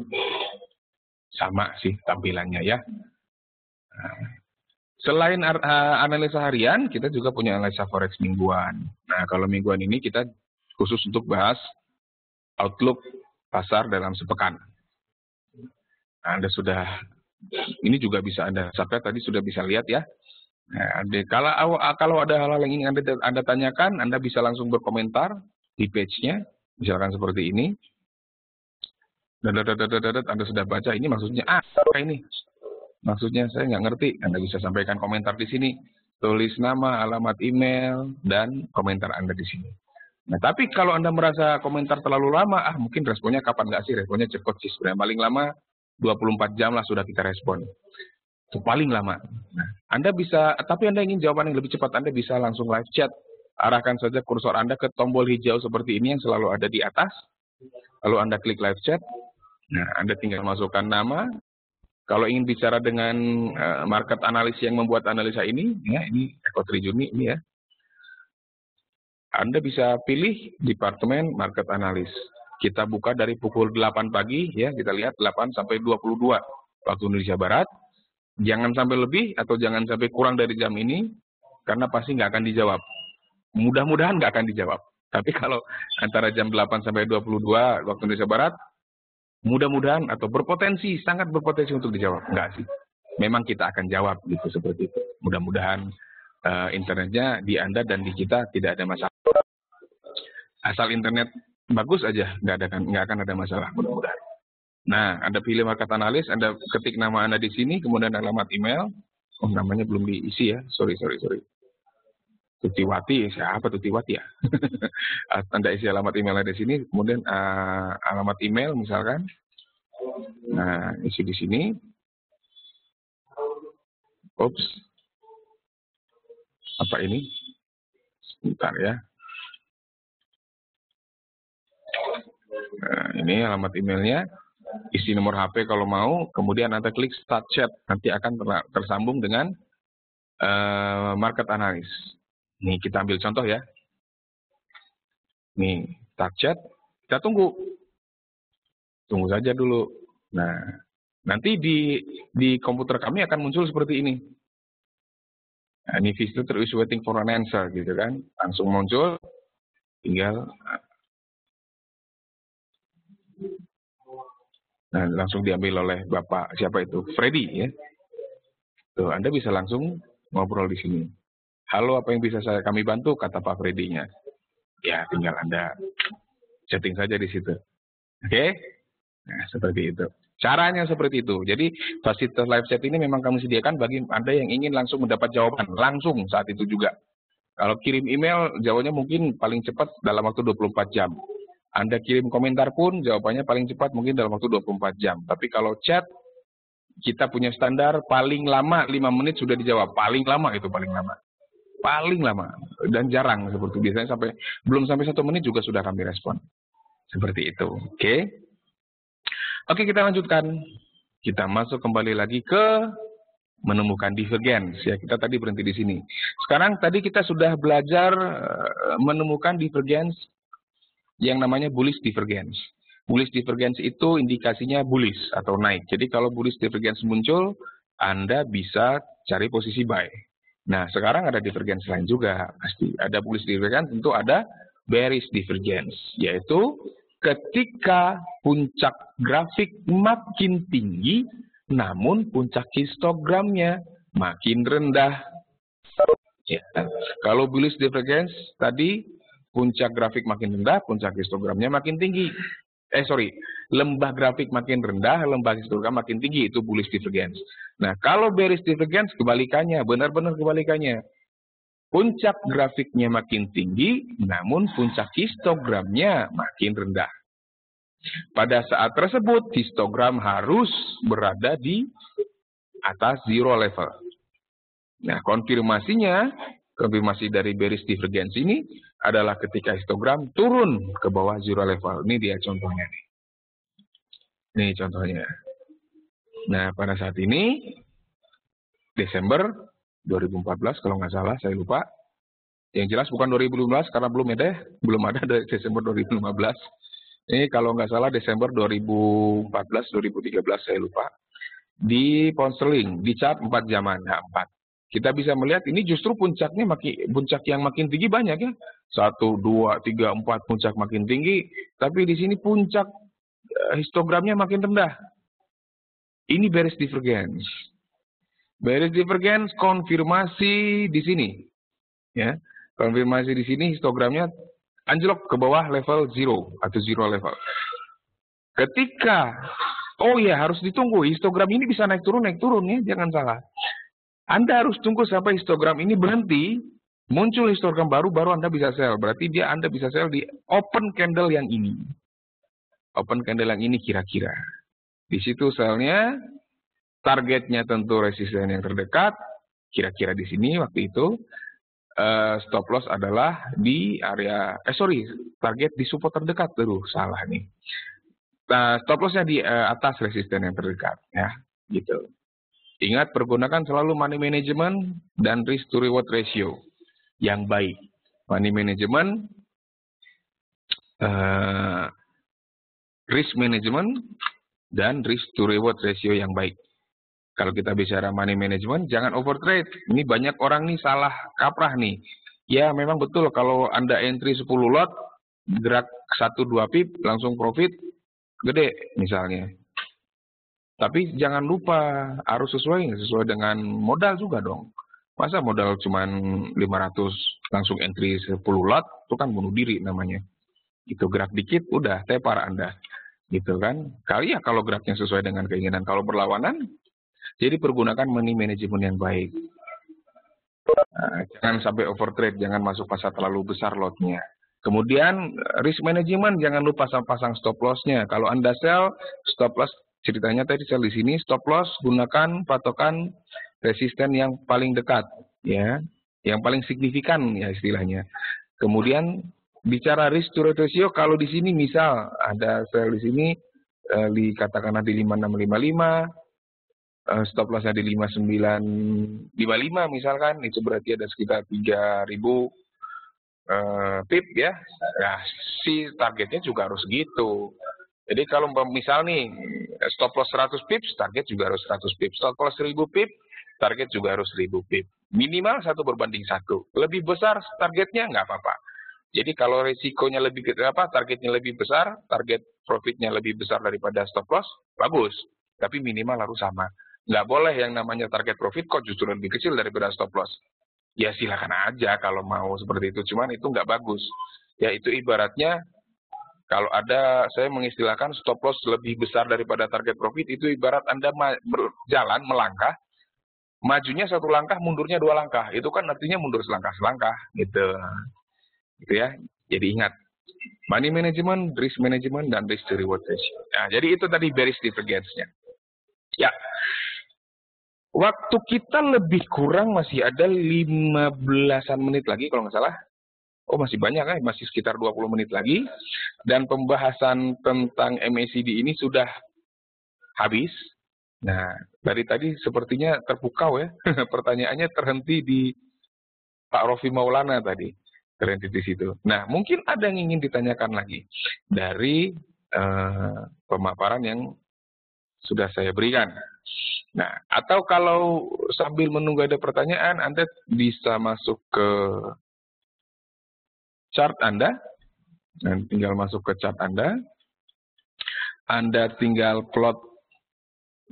Sama sih tampilannya ya. Nah, selain analisa harian, kita juga punya analisa forex mingguan. Nah, kalau mingguan ini kita khusus untuk bahas outlook pasar dalam sepekan. Nah, ini juga bisa Anda subscribe, tadi sudah bisa lihat ya. Nah, kalau ada hal-hal yang ingin Anda tanyakan, Anda bisa langsung berkomentar di page-nya, misalkan seperti ini. Anda sudah baca, ini maksudnya apa ini? Maksudnya saya nggak ngerti. Anda bisa sampaikan komentar di sini. Tulis nama, alamat email, dan komentar Anda di sini. Nah, tapi kalau Anda merasa komentar terlalu lama, mungkin responnya kapan nggak sih? Responnya cepat sih. Sebenarnya paling lama 24 jam lah sudah kita respon. Itu paling lama. Nah, tapi Anda ingin jawaban yang lebih cepat, Anda bisa langsung live chat. Arahkan saja kursor Anda ke tombol hijau seperti ini yang selalu ada di atas. Lalu Anda klik live chat. Nah, Anda tinggal masukkan nama. Kalau ingin bicara dengan market analis yang membuat analisa ini, ya ini Eko Trijuni ini ya. Anda bisa pilih departemen market analis. Kita buka dari pukul 8 pagi ya, kita lihat 8 sampai 22 waktu Indonesia Barat. Jangan sampai lebih atau jangan sampai kurang dari jam ini, karena pasti nggak akan dijawab. Mudah-mudahan nggak akan dijawab. Tapi kalau antara jam 8 sampai 22 waktu Indonesia Barat, mudah-mudahan atau berpotensi, sangat berpotensi untuk dijawab. Enggak sih. Memang kita akan jawab gitu seperti itu. Mudah-mudahan internetnya di Anda dan di kita tidak ada masalah. Asal internet bagus aja, nggak akan ada masalah mudah-mudahan. Nah, Anda pilih market analis, Anda ketik nama Anda di sini, kemudian alamat email. Oh, namanya belum diisi ya. Sorry. Tutiwati, siapa Tutiwati ya? Anda isi alamat email di sini, kemudian alamat email misalkan. Nah, isi di sini. Oops. Apa ini? Sebentar ya. Nah, ini alamat emailnya. Isi nomor HP kalau mau, kemudian Anda klik start chat, nanti akan tersambung dengan market analis. Nih, kita ambil contoh ya. Nih, start chat, kita tunggu. Tunggu saja dulu. Nah, nanti di komputer kami akan muncul seperti ini. Nah, ini visitor is waiting for an answer, gitu kan. Langsung muncul, tinggal nah, langsung diambil oleh Bapak, siapa itu? Freddy ya. Tuh, Anda bisa langsung ngobrol di sini. Halo, apa yang bisa kami bantu? Kata Pak Freddy-nya. Ya, tinggal Anda chatting saja di situ. Oke? Nah, seperti itu. Caranya seperti itu. Jadi, fasilitas live chat ini memang kami sediakan bagi Anda yang ingin langsung mendapat jawaban. Langsung saat itu juga. Kalau kirim email, jawabannya mungkin paling cepat dalam waktu 24 jam. Anda kirim komentar pun, jawabannya paling cepat mungkin dalam waktu 24 jam. Tapi kalau chat, kita punya standar paling lama 5 menit sudah dijawab. Paling lama itu paling lama. Paling lama. Dan jarang seperti biasanya belum sampai 1 menit juga sudah kami respon. Seperti itu. Oke. Oke, kita lanjutkan. Kita masuk kembali lagi ke menemukan divergence. Ya, kita tadi berhenti di sini. Sekarang tadi kita sudah belajar menemukan divergence yang namanya bullish divergence. Bullish divergence itu indikasinya bullish atau naik. Jadi kalau bullish divergence muncul, Anda bisa cari posisi buy. Nah, sekarang ada divergence lain juga. Pasti ada bullish divergence, tentu ada bearish divergence. Yaitu ketika puncak grafik makin tinggi, namun puncak histogramnya makin rendah. Ya. Kalau bullish divergence tadi, puncak grafik makin rendah, puncak histogramnya makin tinggi. Lembah grafik makin rendah, lembah histogram makin tinggi, itu bullish divergence. Nah, kalau bearish divergence kebalikannya, benar-benar kebalikannya. Puncak grafiknya makin tinggi, namun puncak histogramnya makin rendah. Pada saat tersebut, histogram harus berada di atas zero level. Nah, konfirmasi dari bearish divergence ini adalah ketika histogram turun ke bawah zero level. Ini dia contohnya nih. Ini contohnya. Nah, pada saat ini Desember 2014 kalau nggak salah, saya lupa. Yang jelas bukan 2015 karena belum ada Desember 2015. Ini kalau nggak salah Desember 2014, 2013 saya lupa. Di pound sterling, di chart 4 jaman, nah 4. Kita bisa melihat ini justru puncak yang makin tinggi banyak ya. 1, 2, 3, 4 puncak makin tinggi. Tapi di sini puncak histogramnya makin rendah. Ini bearish divergence. Bearish divergence konfirmasi di sini. Ya, konfirmasi di sini histogramnya anjlok ke bawah level 0 atau zero level. Ketika, harus ditunggu. Histogram ini bisa naik turun ya, jangan salah. Anda harus tunggu sampai histogram ini berhenti, muncul histogram baru Anda bisa sell. Berarti Anda bisa sell di open candle yang ini. Open candle yang ini kira-kira. Di situ sellnya, targetnya tentu resisten yang terdekat, kira-kira di sini waktu itu. Stop loss adalah di area, target di support terdekat. Salah nih. stop lossnya di atas resisten yang terdekat, ya, gitu. Ingat, pergunakan selalu money management dan risk to reward ratio yang baik. Money management, risk management, dan risk to reward ratio yang baik. Kalau kita bicara money management, jangan overtrade. Ini banyak orang nih salah kaprah nih. Ya, memang betul kalau Anda entry 10 lot, gerak 1-2 pip, langsung profit, gede misalnya. Tapi jangan lupa harus sesuai dengan modal juga dong. Masa modal cuma 500 langsung entry 10 lot, itu kan bunuh diri namanya. Itu gerak dikit, udah tepar Anda. Gitu kan. Kali ya kalau geraknya sesuai dengan keinginan. Kalau berlawanan, jadi pergunakan money management yang baik. Nah, jangan sampai overtrade, jangan masuk pasar terlalu besar lotnya. Kemudian risk management, jangan lupa pasang stop loss-nya. Kalau Anda sell, stop loss, ceritanya tadi sell di sini, stop loss gunakan patokan resisten yang paling dekat, ya, yang paling signifikan ya istilahnya. Kemudian bicara risk to reward ratio, kalau di sini misal ada sell di sini, katakanlah di 5655, stop loss-nya di 5955 misalkan, itu berarti ada sekitar 3000 pip ya. Nah, si targetnya juga harus gitu. Jadi kalau misal nih stop loss 100 pips, target juga harus 100 pips. Stop loss 1000 pip, target juga harus 1000 pip. Minimal 1/1. Lebih besar targetnya nggak apa-apa. Jadi kalau risikonya lebih targetnya lebih besar, target profitnya lebih besar daripada stop loss, bagus. Tapi minimal harus sama. Nggak boleh yang namanya target profit kok justru lebih kecil daripada stop loss. Ya silakan aja kalau mau seperti itu, cuman itu nggak bagus. Ya itu ibaratnya kalau ada, saya mengistilahkan stop loss lebih besar daripada target profit, itu ibarat Anda berjalan, melangkah, majunya 1 langkah, mundurnya 2 langkah. Itu kan artinya mundur selangkah-selangkah, gitu. Gitu ya. Jadi ingat, money management, risk management, dan risk to reward ratio. Nah, jadi itu tadi bearish divergence-nya. Ya. Waktu kita lebih kurang masih ada 15-an menit lagi kalau nggak salah. Oh masih banyak ya, masih sekitar 20 menit lagi. Dan pembahasan tentang MACD ini sudah habis. Nah, dari tadi sepertinya terpukau ya. Pertanyaannya terhenti di Pak Rofi Maulana tadi. Terhenti di situ. Nah, mungkin ada yang ingin ditanyakan lagi dari pemaparan yang sudah saya berikan. Nah, atau kalau sambil menunggu ada pertanyaan, Anda bisa masuk ke chart Anda, dan tinggal masuk ke chart Anda. Anda tinggal plot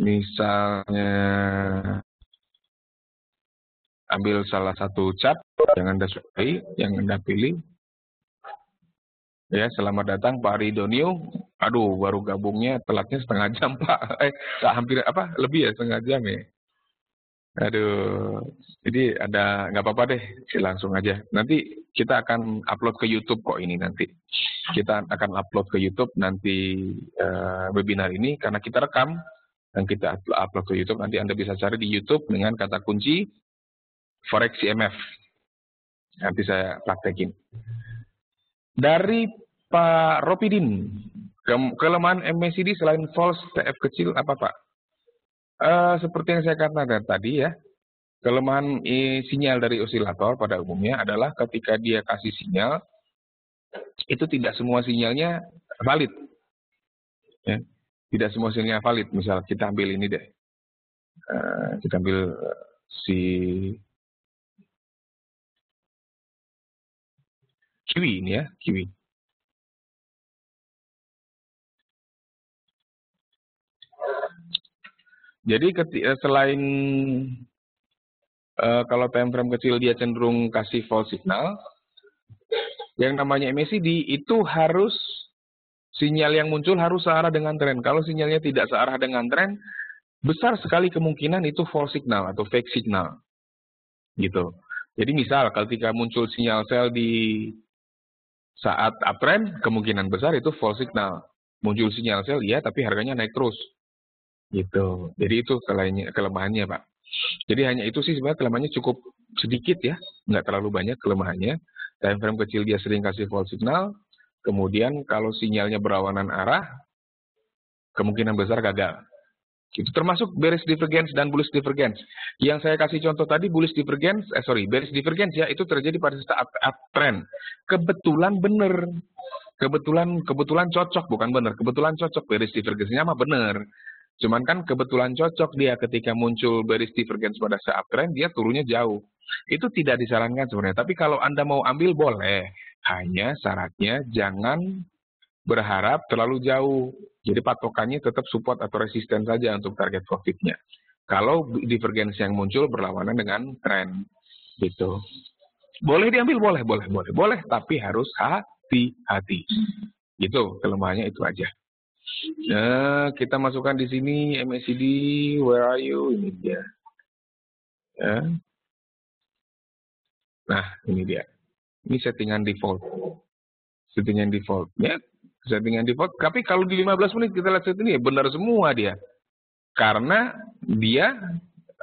misalnya, ambil salah satu chart yang Anda sukai, yang Anda pilih. Ya, selamat datang Pak Ridonio. Aduh, baru gabungnya telatnya setengah jam Pak. Hampir lebih ya setengah jam ya. Aduh, jadi nggak apa-apa deh, langsung aja. Nanti kita akan upload ke YouTube kok ini nanti. Kita akan upload ke YouTube nanti webinar ini karena kita rekam dan kita upload ke YouTube. Nanti Anda bisa cari di YouTube dengan kata kunci Forex CMF. Nanti saya praktekin. Dari Pak Ropidin, kelemahan MACD selain false TF kecil apa Pak? Seperti yang saya katakan tadi ya, kelemahan sinyal dari osilator pada umumnya adalah ketika dia kasih sinyal, itu tidak semua sinyalnya valid. Ya. Tidak semua sinyalnya valid. Misal kita ambil ini deh, kita ambil si kiwi ini ya, kiwi. Jadi selain kalau time frame kecil dia cenderung kasih false signal, yang namanya MACD itu harus sinyal yang muncul harus searah dengan tren. Kalau sinyalnya tidak searah dengan tren, besar sekali kemungkinan itu false signal atau fake signal. Gitu. Jadi misal ketika muncul sinyal sell di saat uptrend, kemungkinan besar itu false signal. Muncul sinyal sell iya, tapi harganya naik terus. Gitu. Jadi itu kelemahannya, Pak. Jadi hanya itu sih sebenarnya kelemahannya cukup sedikit ya, nggak terlalu banyak kelemahannya. Time frame kecil dia sering kasih false signal. Kemudian kalau sinyalnya berlawanan arah, kemungkinan besar gagal. Itu termasuk bearish divergence dan bullish divergence. Yang saya kasih contoh tadi bearish divergence ya, itu terjadi pada saat uptrend. Kebetulan benar. Kebetulan cocok, bukan benar. Kebetulan cocok bearish divergence-nya mah benar. Cuman kan kebetulan cocok dia ketika muncul bearish divergence pada saat uptrend, dia turunnya jauh. Itu tidak disarankan sebenarnya. Tapi kalau Anda mau ambil boleh. Hanya syaratnya jangan berharap terlalu jauh. Jadi patokannya tetap support atau resisten saja untuk target profitnya. Kalau divergensi yang muncul berlawanan dengan tren, gitu. Boleh diambil, boleh, tapi harus hati-hati. Gitu, kelemahannya itu aja. Nah, kita masukkan di sini MACD, where are you? Ini dia. Ya. Nah, ini dia. Ini settingan default. Settingan default. Ya, settingan default. Tapi kalau di 15 menit kita lihat setting ini ya benar semua dia. Karena dia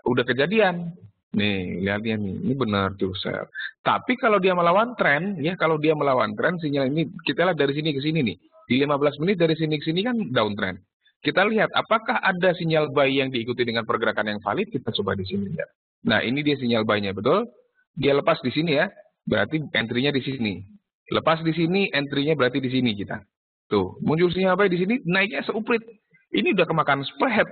udah kejadian. Nih, lihatnya nih. Ini benar tuh sell. Tapi kalau dia melawan tren, ya kalau dia melawan tren, sinyal ini kita lihat dari sini ke sini nih. Di 15 menit dari sini ke sini kan downtrend. Kita lihat apakah ada sinyal buy yang diikuti dengan pergerakan yang valid, kita coba di sini lihat. Nah, ini dia sinyal buy-nya, betul? Dia lepas di sini ya. Berarti entry-nya di sini. Lepas di sini, entry-nya berarti di sini kita. Tuh, muncul sinyal buy di sini, naiknya seuprit. Ini udah kemakan spread.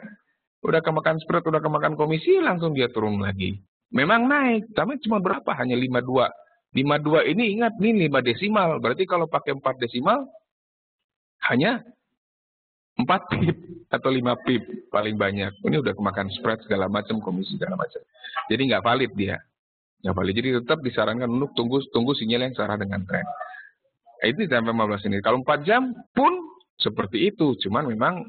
Udah kemakan spread, udah kemakan komisi, langsung dia turun lagi. Memang naik, tapi cuma berapa? Hanya 52. 52 ini ingat, ini 5 desimal. Berarti kalau pakai 4 desimal, hanya 4 pip atau 5 pip paling banyak. Ini udah kemakan spread segala macam, komisi segala macam. Jadi nggak valid dia. Nggak valid. Jadi tetap disarankan untuk tunggu sinyal yang searah dengan tren. Ini sampai 15 ini. Kalau 4 jam pun seperti itu. Cuman memang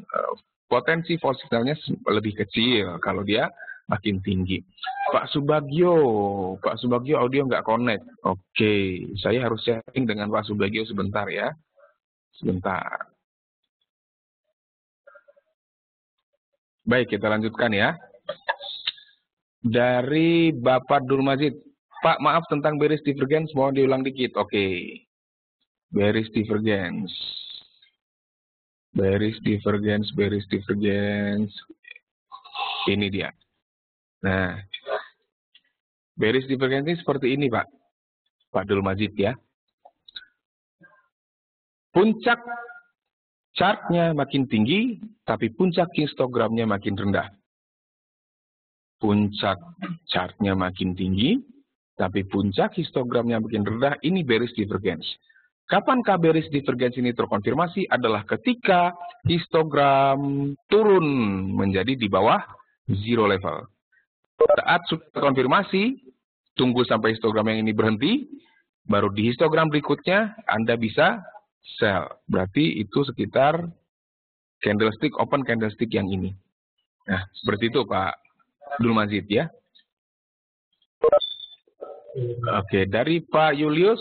potensi false signalnya lebih kecil kalau dia makin tinggi. Pak Subagio audio nggak connect. Oke, saya harus sharing dengan Pak Subagio sebentar ya. Sebentar. Baik, kita lanjutkan ya. Dari Bapak Durmazid. Pak, maaf tentang bearish divergence, mohon diulang dikit. Oke. Bearish divergence. Ini dia. Nah, bearish divergence ini seperti ini, Pak Durmazid ya. Puncak chartnya makin tinggi, tapi puncak histogramnya makin rendah. Puncak chartnya makin tinggi, tapi puncak histogramnya makin rendah. Ini bearish divergence. Kapankah bearish divergence ini terkonfirmasi? Adalah ketika histogram turun menjadi di bawah zero level. Saat sudah terkonfirmasi, tunggu sampai histogram yang ini berhenti, baru di histogram berikutnya Anda bisa sell. Berarti itu sekitar open candlestick yang ini. Nah, seperti itu Pak Durmazid ya. Oke, dari Pak Julius,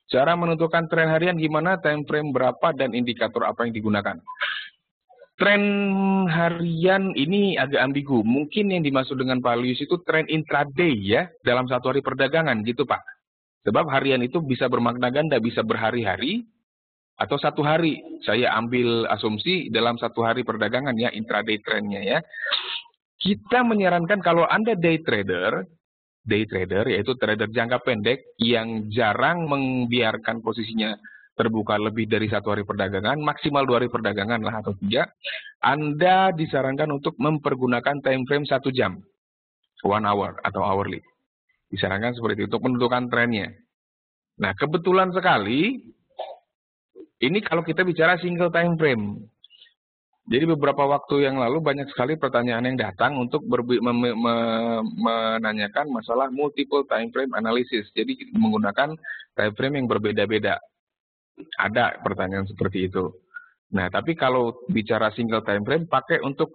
cara menentukan tren harian gimana, time frame berapa, dan indikator apa yang digunakan? Tren harian ini agak ambigu. Mungkin yang dimaksud dengan Pak Julius itu tren intraday ya, dalam satu hari perdagangan gitu Pak. Sebab harian itu bisa bermakna ganda, bisa berhari-hari, atau satu hari. Saya ambil asumsi dalam satu hari perdagangan ya, intraday trendnya ya. Kita menyarankan kalau Anda day trader yaitu trader jangka pendek yang jarang membiarkan posisinya terbuka lebih dari satu hari perdagangan, maksimal 2 hari perdagangan lah atau 3, Anda disarankan untuk mempergunakan time frame 1 jam, 1 hour atau hourly. Disarankan seperti itu untuk menentukan trennya. Nah, kebetulan sekali ini kalau kita bicara single time frame. Jadi beberapa waktu yang lalu banyak sekali pertanyaan yang datang untuk menanyakan masalah multiple time frame analysis. Jadi menggunakan time frame yang berbeda-beda. Ada pertanyaan seperti itu. Nah, tapi kalau bicara single time frame pakai untuk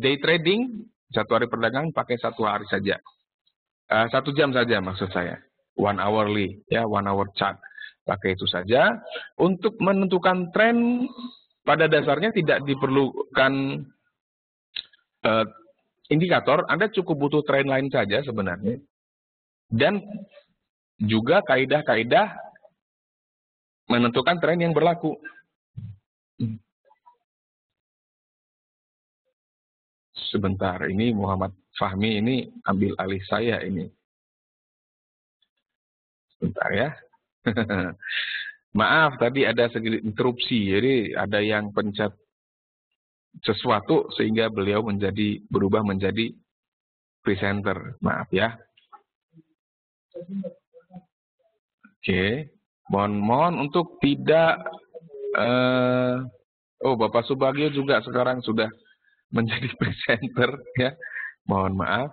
day trading, satu hari perdagangan pakai 1 hari saja. 1 jam saja maksud saya. 1 hourly, ya 1 hour chart. Pakai itu saja. Untuk menentukan tren, pada dasarnya tidak diperlukan indikator. Anda cukup butuh tren line saja sebenarnya. Dan juga kaidah-kaidah menentukan tren yang berlaku. sebentar. Ini Muhammad Fahmi ini ambil alih saya ini. Sebentar ya. Maaf, tadi ada sedikit interupsi. Jadi ada yang pencet sesuatu sehingga beliau berubah menjadi presenter. Maaf ya. Oke. Mohon untuk tidak Bapak Subagio juga sekarang sudah menjadi presenter ya. Mohon maaf.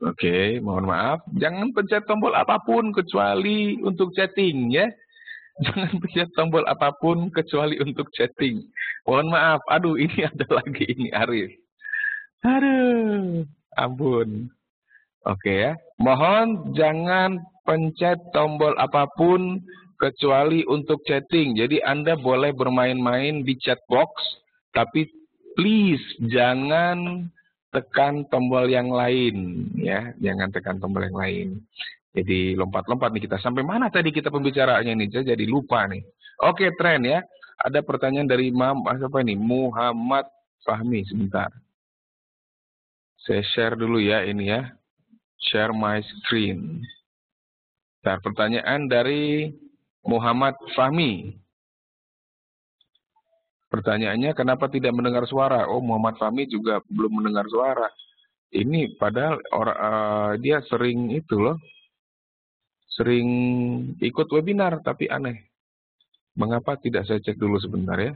Oke, mohon maaf. Jangan pencet tombol apapun kecuali untuk chatting ya. Jangan pencet tombol apapun kecuali untuk chatting. Mohon maaf. Aduh, ini ada lagi ini Arif. Aduh, ampun. Oke ya. Mohon jangan pencet tombol apapun kecuali untuk chatting. Jadi Anda boleh bermain-main di chat box, tapi please jangan tekan tombol yang lain ya, jangan tekan tombol yang lain. Jadi lompat-lompat nih kita. Sampai mana tadi kita pembicaraannya nih? Saya jadi lupa nih. Oke, tren ya. Ada pertanyaan dari siapa ini? Muhammad Fahmi, sebentar. Saya share dulu ya ini ya. Share my screen. Nah, pertanyaan dari Muhammad Fahmi. Pertanyaannya, kenapa tidak mendengar suara? Oh, Muhammad Fahmi juga belum mendengar suara. Ini padahal dia sering itu loh. Sering ikut webinar, tapi aneh. Mengapa tidak saya cek dulu sebentar ya.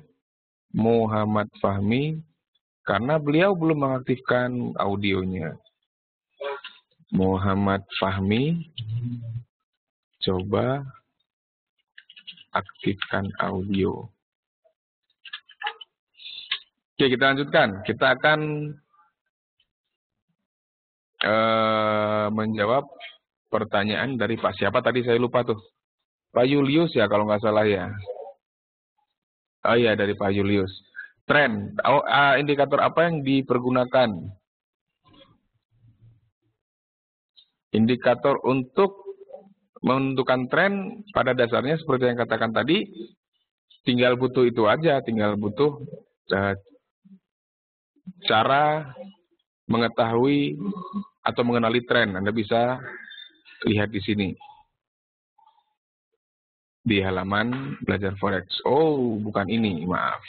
Muhammad Fahmi, karena beliau belum mengaktifkan audionya. Muhammad Fahmi, coba aktifkan audio. Oke, kita lanjutkan. Kita akan menjawab pertanyaan dari Pak siapa tadi saya lupa tuh. Pak Julius ya kalau nggak salah ya. Oh iya, dari Pak Julius. Tren, indikator apa yang dipergunakan? Indikator untuk menentukan tren pada dasarnya seperti yang katakan tadi, tinggal butuh itu aja, tinggal butuh cara mengetahui atau mengenali tren. Anda bisa lihat di sini. Di halaman belajar forex. Oh, bukan ini, maaf.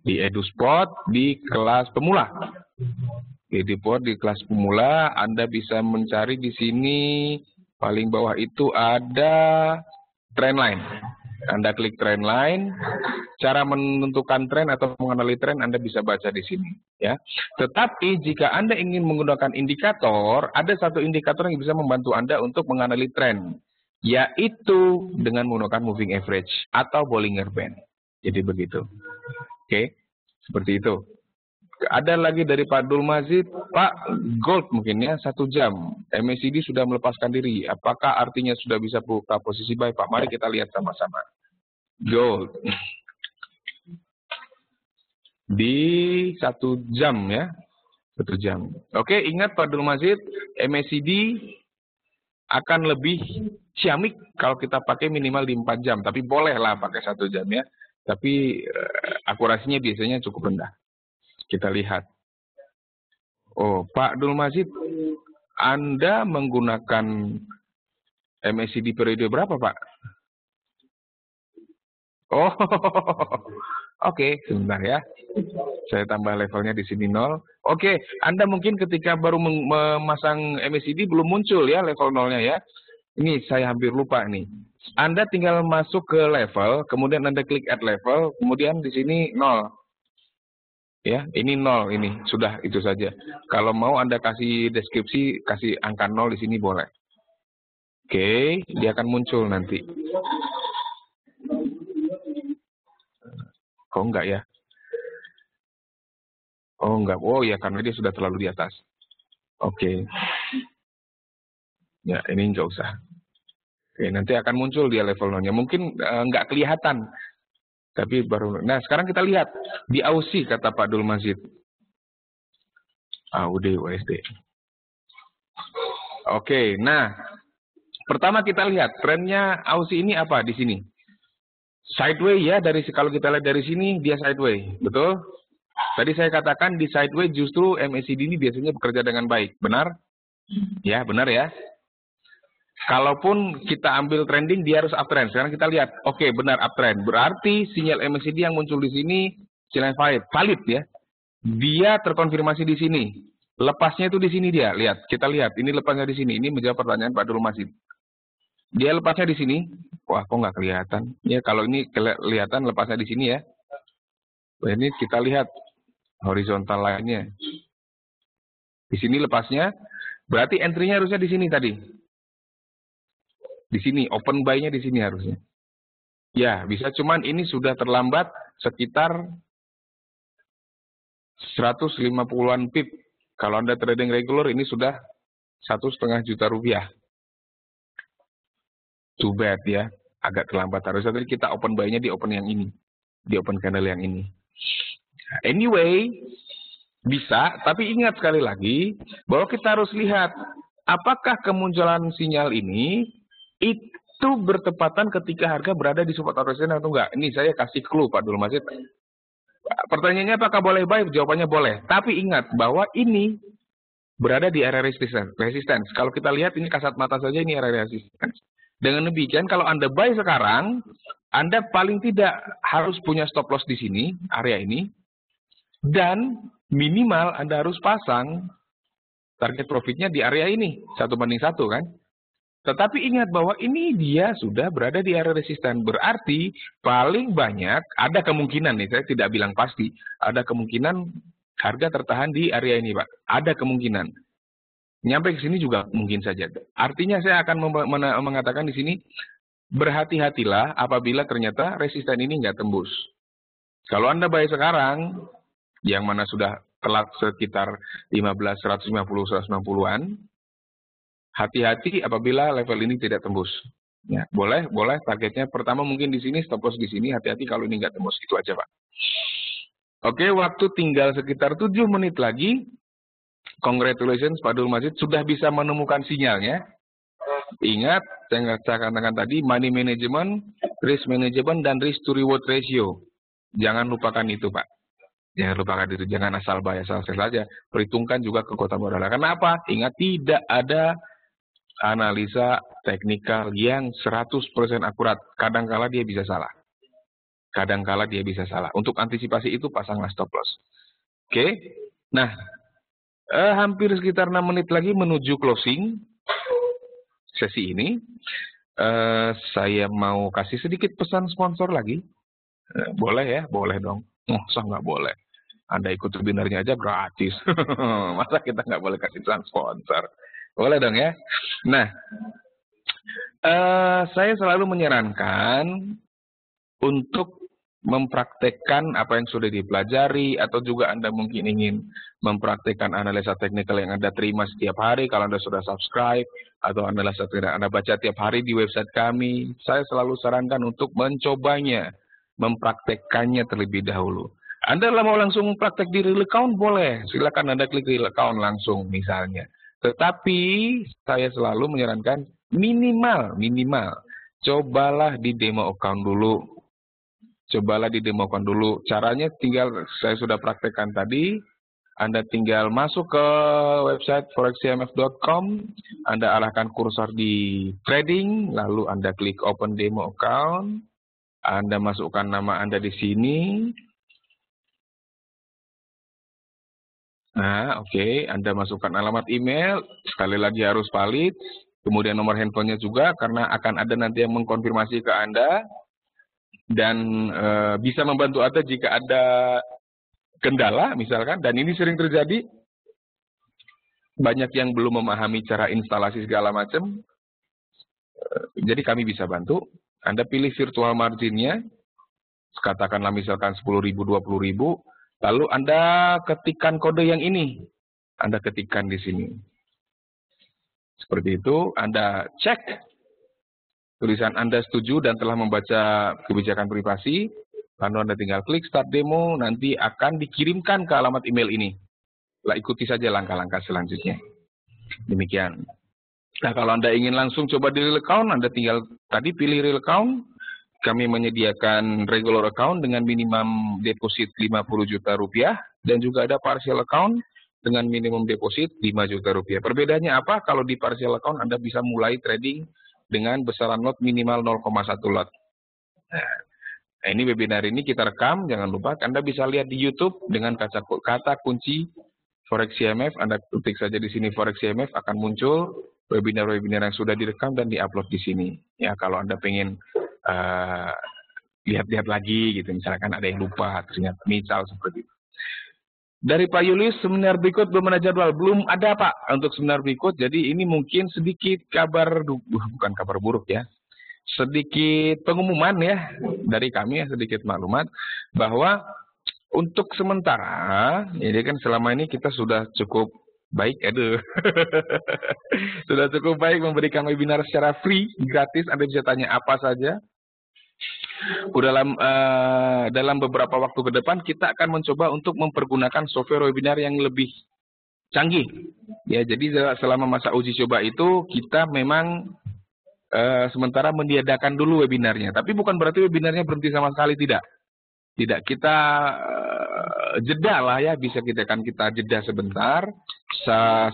Di EduSpot di kelas pemula. Di EduSpot di kelas pemula, Anda bisa mencari di sini paling bawah itu ada trendline. Anda klik trendline, cara menentukan tren atau mengenali tren Anda bisa baca di sini, ya. Tetapi jika Anda ingin menggunakan indikator, ada satu indikator yang bisa membantu Anda untuk mengenali tren, yaitu dengan menggunakan moving average atau Bollinger Band. Jadi begitu. Oke, seperti itu. Ada lagi dari Pak Abdul Mazid, Pak, gold mungkin ya, 1 jam. MACD sudah melepaskan diri. Apakah artinya sudah bisa buka posisi buy, Pak? Mari kita lihat sama-sama. Gold. Di 1 jam ya. 1 jam. Oke, ingat Pak Abdul Mazid, MACD akan lebih ciamik kalau kita pakai minimal di 4 jam. Tapi bolehlah pakai 1 jam ya. Tapi akurasinya biasanya cukup rendah. Kita lihat. Oh, Pak Abdul Mazid, Anda menggunakan MACD periode berapa, Pak? Oh, oke, sebentar ya. Saya tambah levelnya di sini 0. Oke, Anda mungkin ketika baru memasang MACD belum muncul ya level 0-nya ya. Ini saya hampir lupa nih. Anda tinggal masuk ke level, kemudian Anda klik add level, kemudian di sini 0. Ya, ini 0 ini, sudah itu saja. Kalau mau Anda kasih deskripsi, kasih angka 0 di sini boleh. Oke, dia akan muncul nanti. Kok enggak ya? Oh enggak, oh ya karena dia sudah terlalu di atas. Oke. Ya, ini enggak usah. Oke, nanti akan muncul dia level 0-nya. Mungkin enggak kelihatan. Tapi baru, nah sekarang kita lihat di Aussie kata Pak Abdul Mazid. AUD USD. Oke, nah Pertama kita lihat trennya Aussie ini apa di sini. Sideways ya, kalau kita lihat dari sini dia sideways, betul? Tadi saya katakan di sideways justru MACD ini biasanya bekerja dengan baik, benar? Ya, benar ya. Kalaupun kita ambil trending, dia harus uptrend. Sekarang kita lihat, oke, benar uptrend. Berarti sinyal MACD yang muncul di sini sinyal valid ya. Dia terkonfirmasi di sini. Lepasnya itu di sini dia. Lihat, kita lihat. Ini lepasnya di sini. Ini menjawab pertanyaan Pak Dul Masid. Dia lepasnya di sini. Wah, kok nggak kelihatan? Ya, kalau ini kelihatan lepasnya di sini ya. Nah, ini kita lihat horizontal lainnya. Di sini lepasnya. Berarti entry-nya harusnya di sini tadi. Di sini, open buy-nya di sini harusnya. Ya, bisa. Cuman ini sudah terlambat sekitar 150-an pip. Kalau Anda trading regular, ini sudah 1,5 juta rupiah. Too bad ya, agak terlambat. Harusnya tadi kita open buy-nya di open yang ini, di open candle yang ini. Anyway, bisa, tapi ingat sekali lagi bahwa kita harus lihat apakah kemunculan sinyal ini itu bertepatan ketika harga berada di support resistance atau enggak. Ini saya kasih clue Pak Dul Masid. Pertanyaannya apakah boleh buy? Jawabannya boleh. Tapi ingat bahwa ini berada di area resistance. Kalau kita lihat ini kasat mata saja ini area resistance. Dengan demikian, kalau Anda buy sekarang, Anda paling tidak harus punya stop loss di sini, area ini, dan minimal Anda harus pasang target profitnya di area ini, 1:1 kan. Tetapi ingat bahwa ini dia sudah berada di area resisten, berarti paling banyak, ada kemungkinan nih, saya tidak bilang pasti, ada kemungkinan harga tertahan di area ini Pak, ada kemungkinan. Nyampe ke sini juga mungkin saja. Artinya saya akan mengatakan di sini, berhati-hatilah apabila ternyata resisten ini nggak tembus. Kalau Anda buy sekarang, yang mana sudah telat sekitar 15, 150, 160-an, hati-hati apabila level ini tidak tembus. Ya, boleh targetnya pertama mungkin di sini, stop loss di sini, hati-hati kalau ini nggak tembus. Itu aja Pak. Oke, waktu tinggal sekitar 7 menit lagi. Congratulations Pak Dul Masid sudah bisa menemukan sinyalnya. Ingat, saya katakan tadi, money management, risk management, dan risk to reward ratio. Jangan lupakan itu Pak. Jangan lupakan itu, jangan asal buy, asal sell saja. Perhitungkan juga kekuatan modal. Kenapa? Ingat, tidak ada analisa teknikal yang 100% akurat. Kadangkala dia bisa salah. Kadangkala dia bisa salah. Untuk antisipasi itu, pasanglah stop loss. Oke? Nah, hampir sekitar 6 menit lagi menuju closing sesi ini. Saya mau kasih sedikit pesan sponsor lagi. Boleh ya? Boleh dong. Masa nggak boleh? Anda ikut webinarnya aja gratis. Masa kita nggak boleh kasih pesan sponsor? Boleh dong ya? Nah, saya selalu menyarankan untuk mempraktekkan apa yang sudah dipelajari, atau juga Anda mungkin ingin mempraktekkan analisa teknikal yang Anda terima setiap hari kalau Anda sudah subscribe, atau analisa teknikal Anda baca tiap hari di website kami. Saya selalu sarankan untuk mencobanya, mempraktekkannya terlebih dahulu. Anda mau langsung praktek di real account, boleh. Silakan Anda klik real account langsung misalnya. Tetapi saya selalu menyarankan minimal, cobalah di demo account dulu. Cobalah didemokan dulu. Caranya tinggal saya sudah praktekkan tadi. Anda tinggal masuk ke website forexcmf.com. Anda arahkan kursor di trading. Lalu Anda klik open demo account. Anda masukkan nama Anda di sini. Nah, oke. Anda masukkan alamat email. Sekali lagi harus valid. Kemudian nomor handphonenya juga. Karena akan ada nanti yang mengkonfirmasi ke Anda. Dan bisa membantu Anda jika ada kendala misalkan, dan ini sering terjadi, banyak yang belum memahami cara instalasi segala macam, jadi kami bisa bantu. Anda pilih virtual marginnya, katakanlah misalkan 10.000, 20.000, lalu Anda ketikkan kode yang ini, Anda ketikkan di sini. Seperti itu, Anda cek tulisan Anda setuju dan telah membaca kebijakan privasi, lalu Anda tinggal klik start demo, nanti akan dikirimkan ke alamat email ini. Ikuti saja langkah-langkah selanjutnya. Demikian. Nah, kalau Anda ingin langsung coba di real account, Anda tinggal tadi pilih real account. Kami menyediakan regular account dengan minimum deposit 50 juta rupiah dan juga ada partial account dengan minimum deposit 5 juta rupiah. Perbedaannya apa? Kalau di partial account Anda bisa mulai trading dengan besaran lot minimal 0,1 lot. Nah, ini webinar ini kita rekam, jangan lupa Anda bisa lihat di YouTube dengan kata kunci Forex CMF. Anda ketik saja di sini Forex CMF, akan muncul webinar-webinar yang sudah direkam dan diupload di sini. Ya, kalau Anda pengen lihat-lihat lagi gitu, misalkan ada yang lupa, ternyata misal seperti itu. Dari Pak Julius, seminar berikut belum ada jadwal. Belum ada Pak untuk seminar berikut, jadi ini mungkin sedikit bukan kabar buruk ya, sedikit pengumuman ya dari kami ya, sedikit maklumat bahwa untuk sementara, jadi kan selama ini kita sudah cukup baik, sudah cukup baik memberikan webinar secara free, gratis, Anda bisa tanya apa saja. Dalam beberapa waktu ke depan kita akan mencoba untuk mempergunakan software webinar yang lebih canggih. Ya, jadi selama masa uji coba itu kita memang sementara meniadakan dulu webinarnya. Tapi bukan berarti webinarnya berhenti sama sekali, tidak. Tidak, kita jeda lah ya, bisa kita jeda sebentar.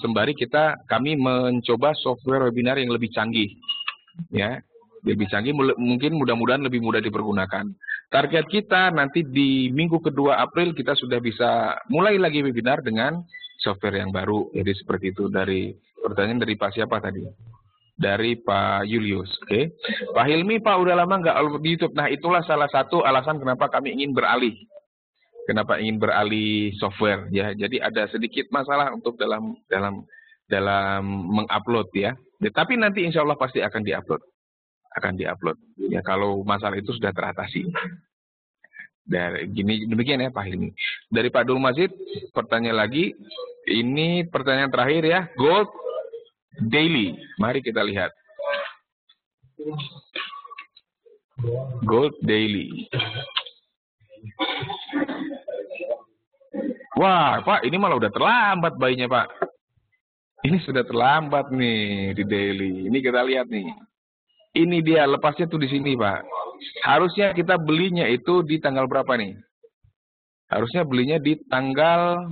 Sembari kami mencoba software webinar yang lebih canggih. Ya. Lebih canggih, mungkin mudah-mudahan lebih mudah dipergunakan. Target kita nanti di minggu kedua April kita sudah bisa mulai lagi webinar dengan software yang baru. Jadi seperti itu. Pertanyaan dari Pak siapa tadi? Dari Pak Julius. Oke. Pak Hilmi, Pak udah lama nggak upload di YouTube. Nah, itulah salah satu alasan kenapa kami ingin beralih. Kenapa ingin beralih software ya. Jadi ada sedikit masalah untuk dalam mengupload ya. Tapi nanti insya Allah pasti akan diupload. Ya, kalau masalah itu sudah teratasi. Demikian ya Pak Hilmi. Dari Pak Dul Mazid, pertanyaan lagi. Ini pertanyaan terakhir ya. Gold daily. Mari kita lihat. Gold daily. Wah, Pak, ini malah udah terlambat bayinya, Pak. Ini sudah terlambat nih di daily. Ini kita lihat nih. Ini dia, lepasnya tuh di sini, Pak. Harusnya kita belinya itu di tanggal berapa nih? Harusnya belinya di tanggal,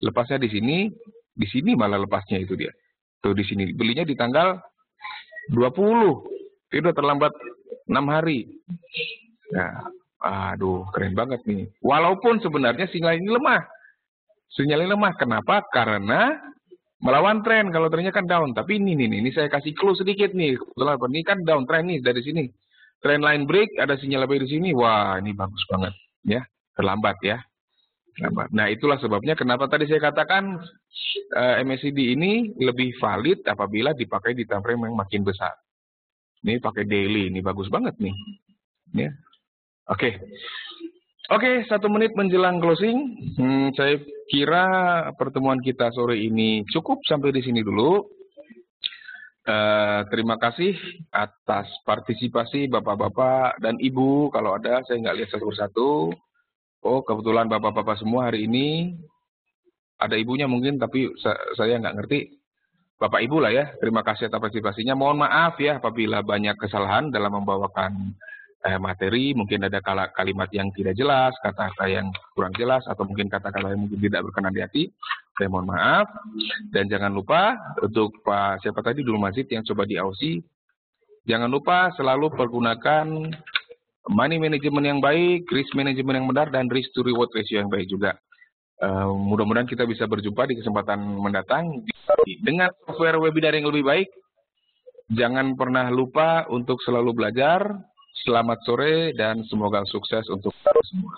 lepasnya di sini malah lepasnya itu dia. Tuh di sini, belinya di tanggal 20. Itu udah terlambat 6 hari. Nah, aduh, keren banget nih. Walaupun sebenarnya sinyal ini lemah. Sinyalnya lemah, kenapa? Karena melawan tren, kalau trennya kan down. Tapi ini saya kasih clue sedikit nih. Kebetulan ini kan down tren nih dari sini. Trend line break, ada sinyal lebih di sini. Wah, ini bagus banget ya. Terlambat ya. Terlambat. Nah, itulah sebabnya kenapa tadi saya katakan MACD ini lebih valid apabila dipakai di time frame yang makin besar. Ini pakai daily, ini bagus banget nih. Ya. Oke, 1 menit menjelang closing. Saya kira pertemuan kita sore ini cukup sampai di sini dulu. Terima kasih atas partisipasi Bapak-Bapak dan Ibu. Kalau ada, saya nggak lihat satu persatu. Oh, kebetulan Bapak-Bapak semua hari ini. Ada ibunya mungkin, tapi saya nggak ngerti. Bapak Ibu lah ya, terima kasih atas partisipasinya. Mohon maaf ya apabila banyak kesalahan dalam membawakan materi, mungkin ada kalimat yang tidak jelas, kata-kata yang kurang jelas, atau mungkin kata-kata yang mungkin tidak berkenan di hati. Saya mohon maaf. Dan jangan lupa untuk Pak siapa tadi Dul Mazid yang coba di Aussie, jangan lupa selalu pergunakan money management yang baik, risk management yang benar, dan risk to reward ratio yang baik juga. Mudah-mudahan kita bisa berjumpa di kesempatan mendatang dengan software webinar yang lebih baik. Jangan pernah lupa untuk selalu belajar. Selamat sore dan semoga sukses untuk semua.